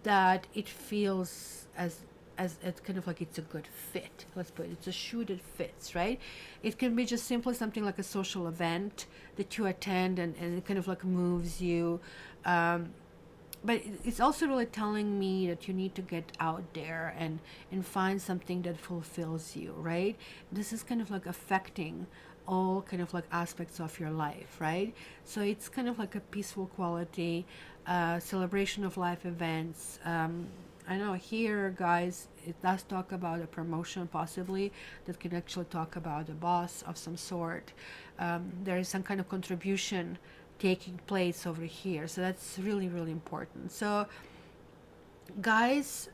that it feels as it's kind of like it's a good fit. Let's put it, it's a shoe that fits, right? It can be just simply something like a social event that you attend and it kind of like moves you. But it's also really telling me that you need to get out there and find something that fulfills you, right? This is kind of like affecting all kind of like aspects of your life, right? So it's kind of like a peaceful quality, celebration of life events. I know here, guys, it does talk about a promotion possibly that can actually talk about a boss of some sort. There is some kind of contribution taking place over here. So that's really, really important. So, guys,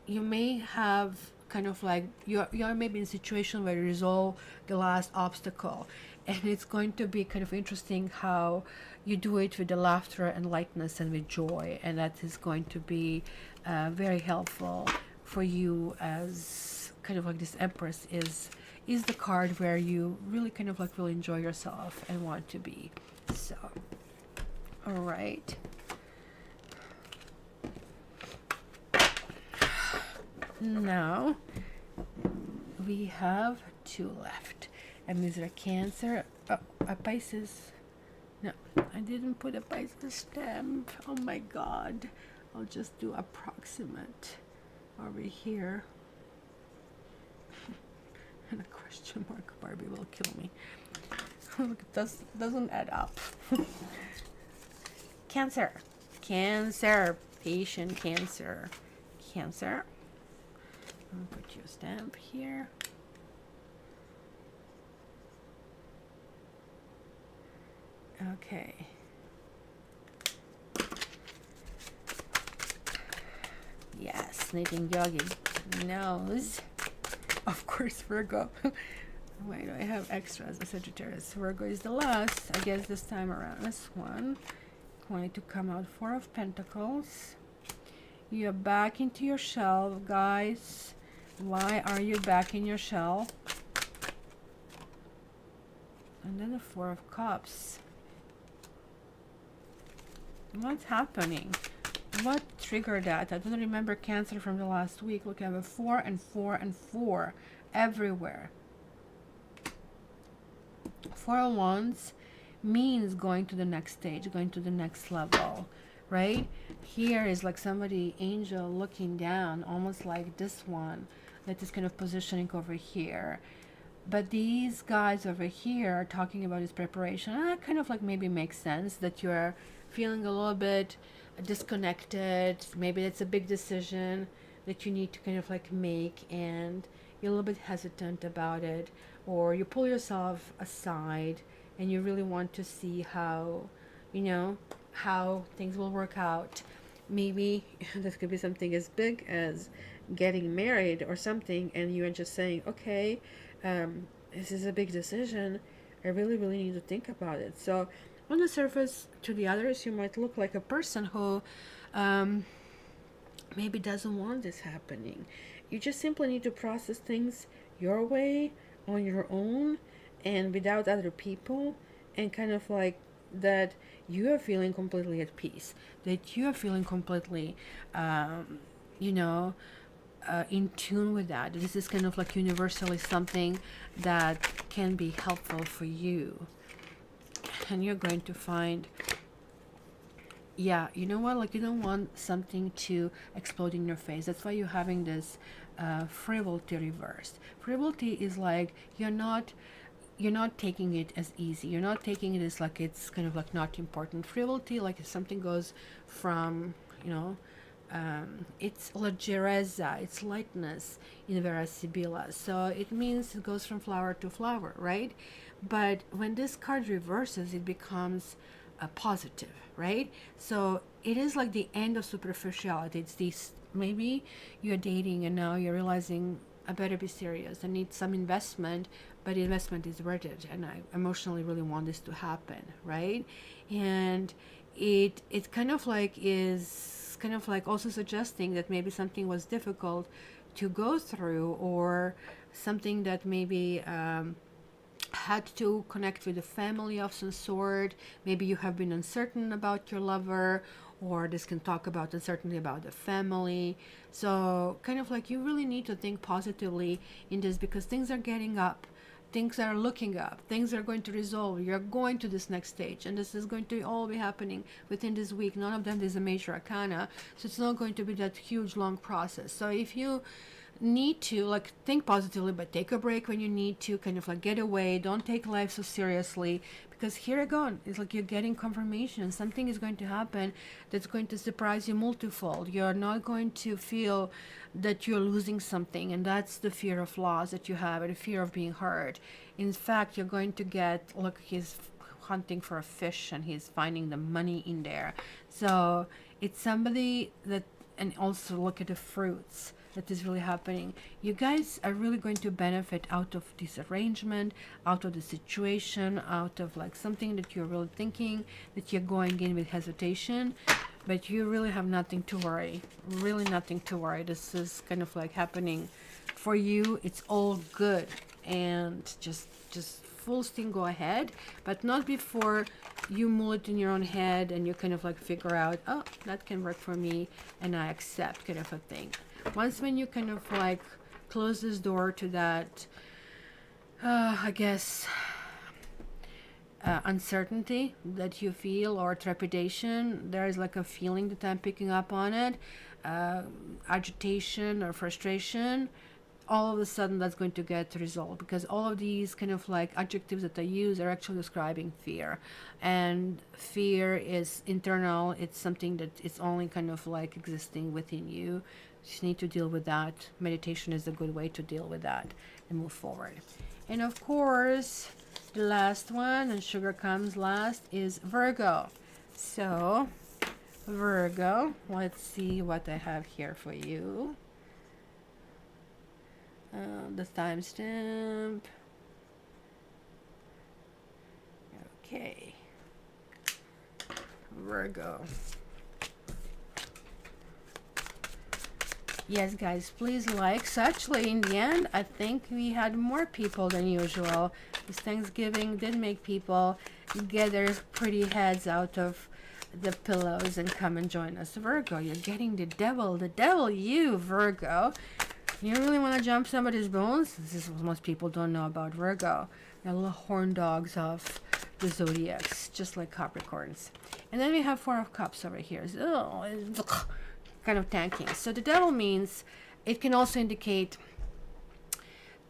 you may have kind of like, you're maybe in a situation where you resolve the last obstacle. And it's going to be kind of interesting how you do it with the laughter and lightness and with joy. And that is going to be very helpful for you, as kind of like this Empress is the card where you really kind of like really enjoy yourself and want to be. So, all right. Now we have 2 left. And these are Cancer, a Pisces. No, I didn't put a Pisces stamp. Oh my God. I'll just do approximate over here. And a question mark. Barbie will kill me. Look, it doesn't add up. Cancer. Cancer. Patient Cancer. Cancer. I'll put your stamp here. Okay. Yes, knitting yogi knows. Of course, Virgo. Why do I have extras? A Sagittarius. Virgo is the last, I guess, this time around. This one wanted to come out 4 of Pentacles. You're back into your shell, guys. Why are you back in your shell? And then the 4 of Cups. What's happening? What triggered that? I don't remember Cancer from the last week. Look, I have a 4 and 4 and 4 everywhere. 4 of Wands means going to the next stage, going to the next level, right? Here is like somebody, angel, looking down, almost like this one that is kind of positioning over here. But these guys over here are talking about his preparation. And that kind of like maybe makes sense that you're feeling a little bit disconnected. Maybe it's a big decision that you need to kind of like make, and you're a little bit hesitant about it, or you pull yourself aside and you really want to see how, you know, how things will work out. Maybe this could be something as big as getting married or something, and you are just saying, okay, this is a big decision. I really, really need to think about it. So on the surface, to the others, you might look like a person who maybe doesn't want this happening. You just simply need to process things your way, on your own, and without other people, and kind of like that you are feeling completely at peace, that you are feeling completely, you know, in tune with that. This is kind of like universally something that can be helpful for you. And you're going to find, yeah, you know what, like you don't want something to explode in your face. That's why you're having this frivolity reversed. Frivolity is like you're not taking it as easy. You're not taking it as like it's kind of like not important. Frivolity, like if something goes from, you know, it's leggerezza, it's lightness in Vera Sibilla. So it means it goes from flower to flower, right? But when this card reverses, it becomes a positive, right? So it is like the end of superficiality. It's this, maybe you're dating and now you're realizing I better be serious. I need some investment, but the investment is worth it, and I emotionally really want this to happen, right? And it kind of like is kind of like also suggesting that maybe something was difficult to go through, or something that maybe had to connect with a family of some sort. Maybe you have been uncertain about your lover, or this can talk about uncertainty about the family. So kind of like you really need to think positively in this, because things are getting up, things are looking up, things are going to resolve. You're going to this next stage, and this is going to all be happening within this week. None of them is a major arcana, so it's not going to be that huge long process. So if you need to like think positively, but take a break when you need to, kind of like get away, don't take life so seriously, because here again it's like you're getting confirmation something is going to happen that's going to surprise you multifold. You're not going to feel that you're losing something, and that's the fear of loss that you have, and the fear of being hurt. In fact, you're going to get, look, he's hunting for a fish and he's finding the money in there. So it's somebody that, and also look at the fruits that is really happening. You guys are really going to benefit out of this arrangement, out of the situation, out of like something that you're really thinking, that you're going in with hesitation, but you really have nothing to worry, really nothing to worry. This is kind of like happening for you. It's all good, and just full steam go ahead, but not before you mull it in your own head and you kind of like figure out, oh, that can work for me and I accept, kind of a thing. Once when you kind of like close this door to that, I guess, uncertainty that you feel, or trepidation, there is like a feeling that I'm picking up on it, agitation or frustration, all of a sudden that's going to get resolved, because all of these kind of like adjectives that I use are actually describing fear, and fear is internal. It's something that it's only kind of like existing within you. You just need to deal with that. Meditation is a good way to deal with that and move forward. And of course, the last one, and sugar comes last, is Virgo. So Virgo, let's see what I have here for you. The timestamp. Okay. Virgo. Yes, guys, please like. So actually, in the end, I think we had more people than usual. This Thanksgiving did make people get their pretty heads out of the pillows and come and join us. Virgo, you're getting the devil, you, Virgo. You really want to jump somebody's bones? This is what most people don't know about Virgo. They're little horn dogs of the zodiacs, just like Capricorns. And then we have Four of Cups over here. So, kind of tanking. So the devil means it can also indicate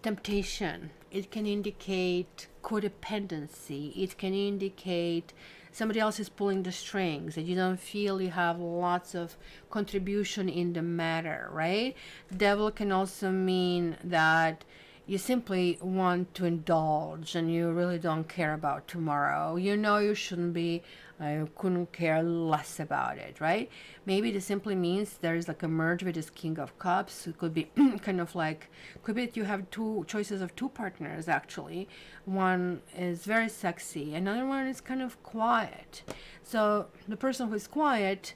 temptation. It can indicate codependency. It can indicate somebody else is pulling the strings and you don't feel you have lots of contribution in the matter, right? Devil can also mean that you simply want to indulge and you really don't care about tomorrow. You know you shouldn't be, I couldn't care less about it, right? Maybe this simply means there is like a merge with this King of Cups. It could be kind of like, could be that you have two choices of two partners actually. One is very sexy, another one is kind of quiet. So the person who is quiet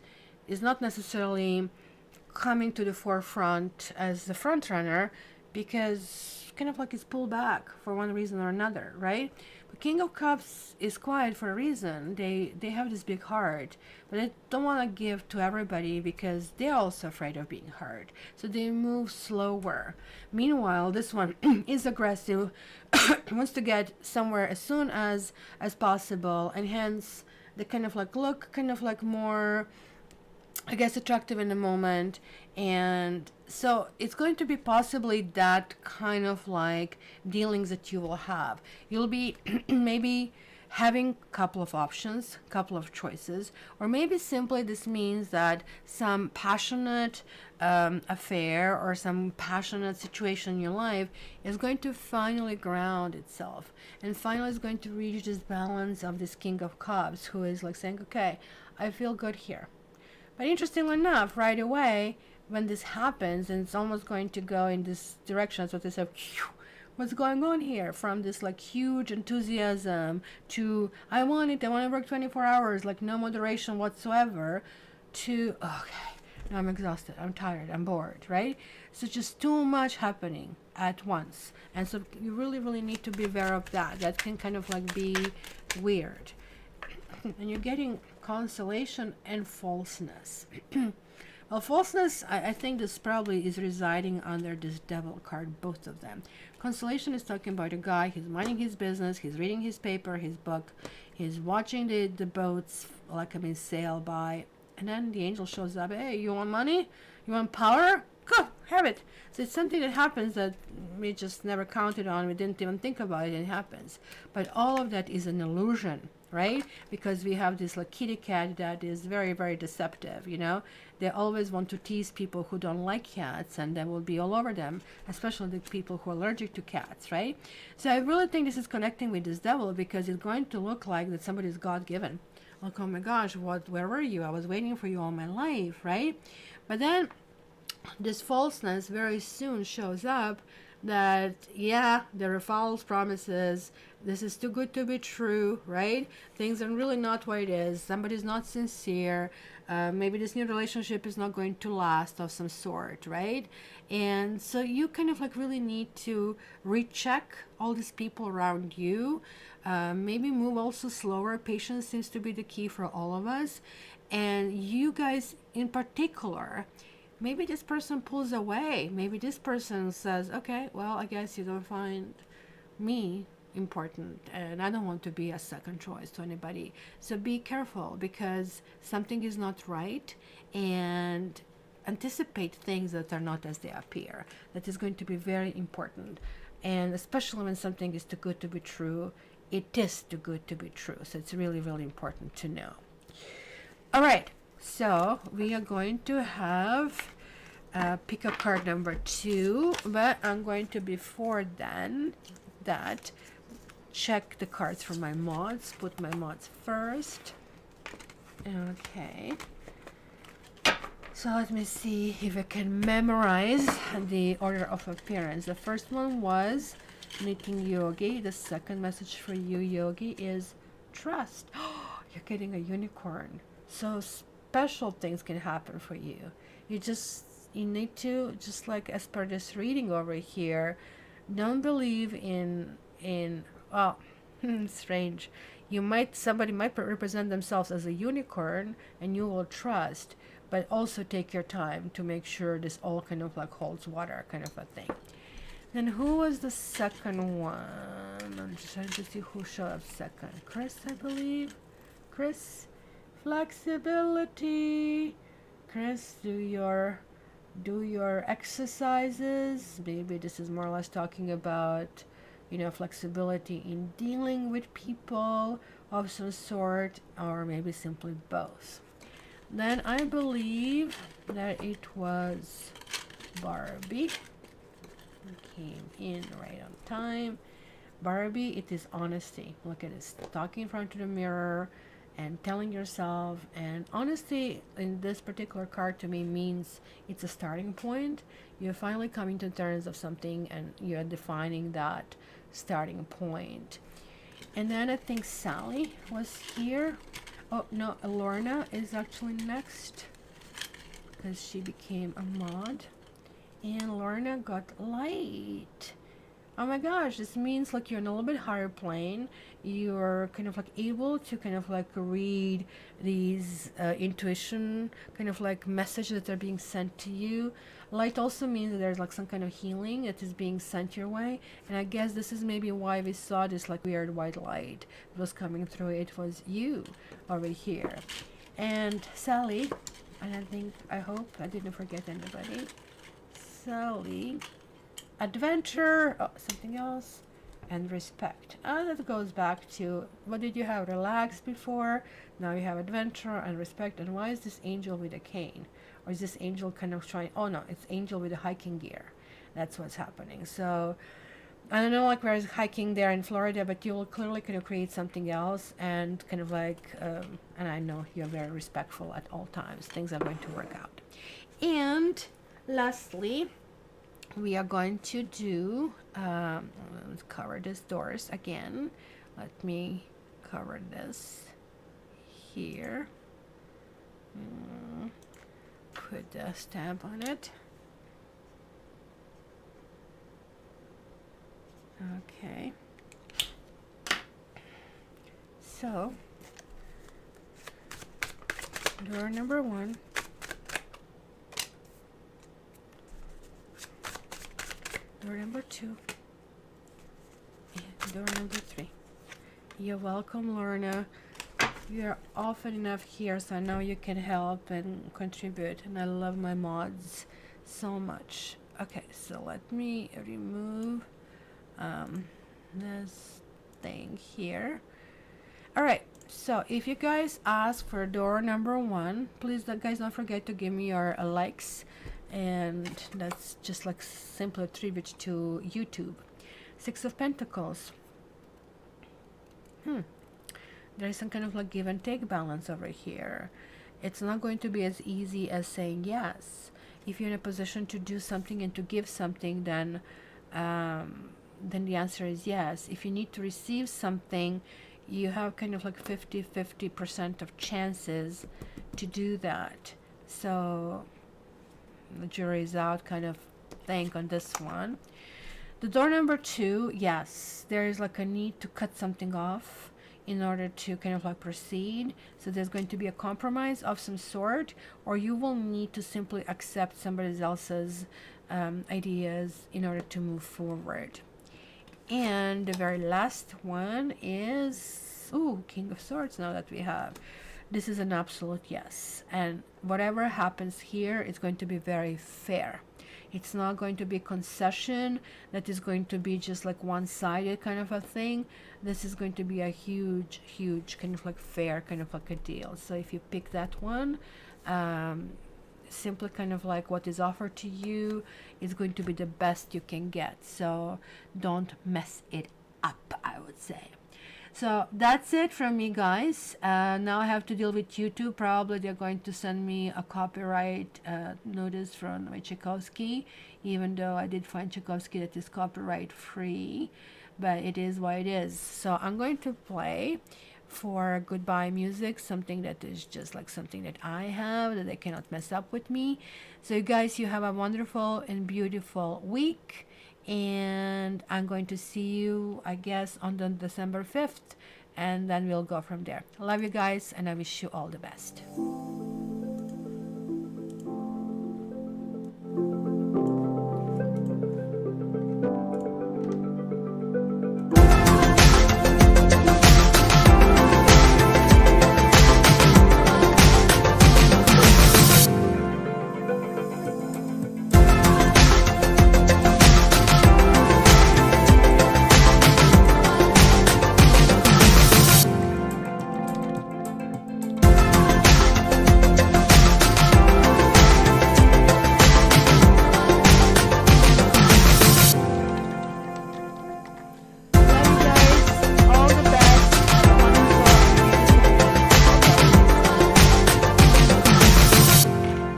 is not necessarily coming to the forefront as the front runner, because kind of like it's pulled back for one reason or another, right? But King of Cups is quiet for a reason. They have this big heart, but they don't want to give to everybody because they're also afraid of being hurt. So they move slower. Meanwhile, this one is aggressive, wants to get somewhere as soon as possible, and hence they kind of like look kind of like more, I guess, attractive in the moment. And so it's going to be possibly that kind of like dealings that you will have. You'll be maybe having a couple of options, couple of choices, or maybe simply this means that some passionate affair or some passionate situation in your life is going to finally ground itself and finally is going to reach this balance of this King of Cups, who is like saying, okay, I feel good here. But interestingly enough, right away, when this happens, and it's almost going to go in this direction, so they say, what's going on here? From this like huge enthusiasm to, I want to work 24 hours, like no moderation whatsoever, to, okay, now I'm exhausted, I'm tired, I'm bored, right? So just too much happening at once. And so you really, really need to be aware of that. That can kind of like be weird. And you're getting consolation and falseness. Well, falseness, I think this probably is residing under this devil card, both of them. Consolation is talking about a guy, he's minding his business, he's reading his paper, his book, he's watching the boats, sail by, and then the angel shows up. Hey, you want money? You want power? Go, have it. So it's something that happens that we just never counted on, we didn't even think about it, and it happens. But all of that is an illusion, right? Because we have this like kitty cat that is very, very deceptive, you know. They always want to tease people who don't like cats, and they will be all over them, especially the people who are allergic to cats, right? So I really think this is connecting with this devil, because it's going to look like that somebody is God-given. Like, oh my gosh, where were you? I was waiting for you all my life, right? But then this falseness very soon shows up, that, yeah, there are false promises. This is too good to be true, right? Things are really not what it is. Somebody's not sincere. Maybe this new relationship is not going to last of some sort, right? And so you kind of like really need to recheck all these people around you. Maybe move also slower. Patience seems to be the key for all of us. And you guys in particular, maybe this person pulls away. Maybe this person says, okay, well, I guess you don't find me important, and I don't want to be a second choice to anybody. So be careful, because something is not right, and anticipate things that are not as they appear. That is going to be very important. And especially when something is too good to be true, it is too good to be true. So it's really, really important to know. All right. So we are going to have pick up card number 2, but I'm going to, before then that, check the cards for my mods, put my mods first. Okay. So let me see if I can memorize the order of appearance. The first one was meeting Yogi. The second message for you, Yogi, is trust. You're getting a unicorn. So special things can happen for you. You need to, just like as per this reading over here, don't believe in well, strange. Somebody might represent themselves as a unicorn, and you will trust, but also take your time to make sure this all kind of like holds water, kind of a thing. Then who was the second one? I'm just trying to see who showed up second. Chris, I believe. Chris, flexibility. Chris, do your exercises. Maybe this is more or less talking about, you know, flexibility in dealing with people of some sort, or maybe simply both. Then I believe that it was Barbie. Came in right on time. Barbie, it is honesty. Look at this. Talking in front of the mirror and telling yourself. And honesty in this particular card to me means it's a starting point. You're finally coming to terms of something and you're defining that starting point. And then I think Sally was here. Oh no, Lorna is actually next because she became a mod. And Lorna got light. Oh my gosh, this means like you're in a little bit higher plane. You're kind of like able to kind of like read these intuition kind of like messages that are being sent to you. Light also means that there's like some kind of healing that is being sent your way. And I guess this is maybe why we saw this like weird white light that was coming through. It was you over here. And Sally, and I hope I didn't forget anybody. Sally, adventure, oh, something else, and respect. That goes back to, what did you have? Relax before, now you have adventure and respect. And why is this angel with a cane? Or is this angel kind of trying, oh no, it's angel with a hiking gear. That's what's happening. So I don't know like where is hiking there in Florida, but you will clearly kind of create something else and kind of like, and I know you're very respectful at all times. Things are going to work out. And lastly, we are going to do, let's cover this doors again. Let me cover this here. Put the stamp on it. Okay. So, door number 1. Door number 2 and door number 3. You're welcome, Lorna. You're often enough here, so I know you can help and contribute, and I love my mods so much. Okay, so let me remove this thing here. All right, so if you guys ask for door number 1, please guys don't forget to give me your likes. And that's just like simple a tribute to YouTube. 6 of Pentacles. There is some kind of like give and take balance over here. It's not going to be as easy as saying yes. If you're in a position to do something and to give something, then the answer is yes. If you need to receive something, you have kind of like 50% of chances to do that. So the jury is out kind of thing on this one. The door number 2, yes, there is like a need to cut something off in order to kind of like proceed. So there's going to be a compromise of some sort, or you will need to simply accept somebody else's ideas in order to move forward. And the very last one is, ooh, King of Swords now that we have. This is an absolute yes. And whatever happens here is going to be very fair. It's not going to be concession that is going to be just like one-sided kind of a thing. This is going to be a huge kind of like fair kind of like a deal. So if you pick that one, simply kind of like what is offered to you is going to be the best you can get. So don't mess it up, I would say. So that's it from me, guys. Now I have to deal with YouTube. Probably they're going to send me a copyright notice from Tchaikovsky, even though I did find Tchaikovsky that is copyright free, but it is what it is. So I'm going to play for goodbye music, something that is just like something that I have, that they cannot mess up with me. So you guys, you have a wonderful and beautiful week. And I'm going to see you, I guess, on the December 5th, and then we'll go from there. I love you guys, and I wish you all the best.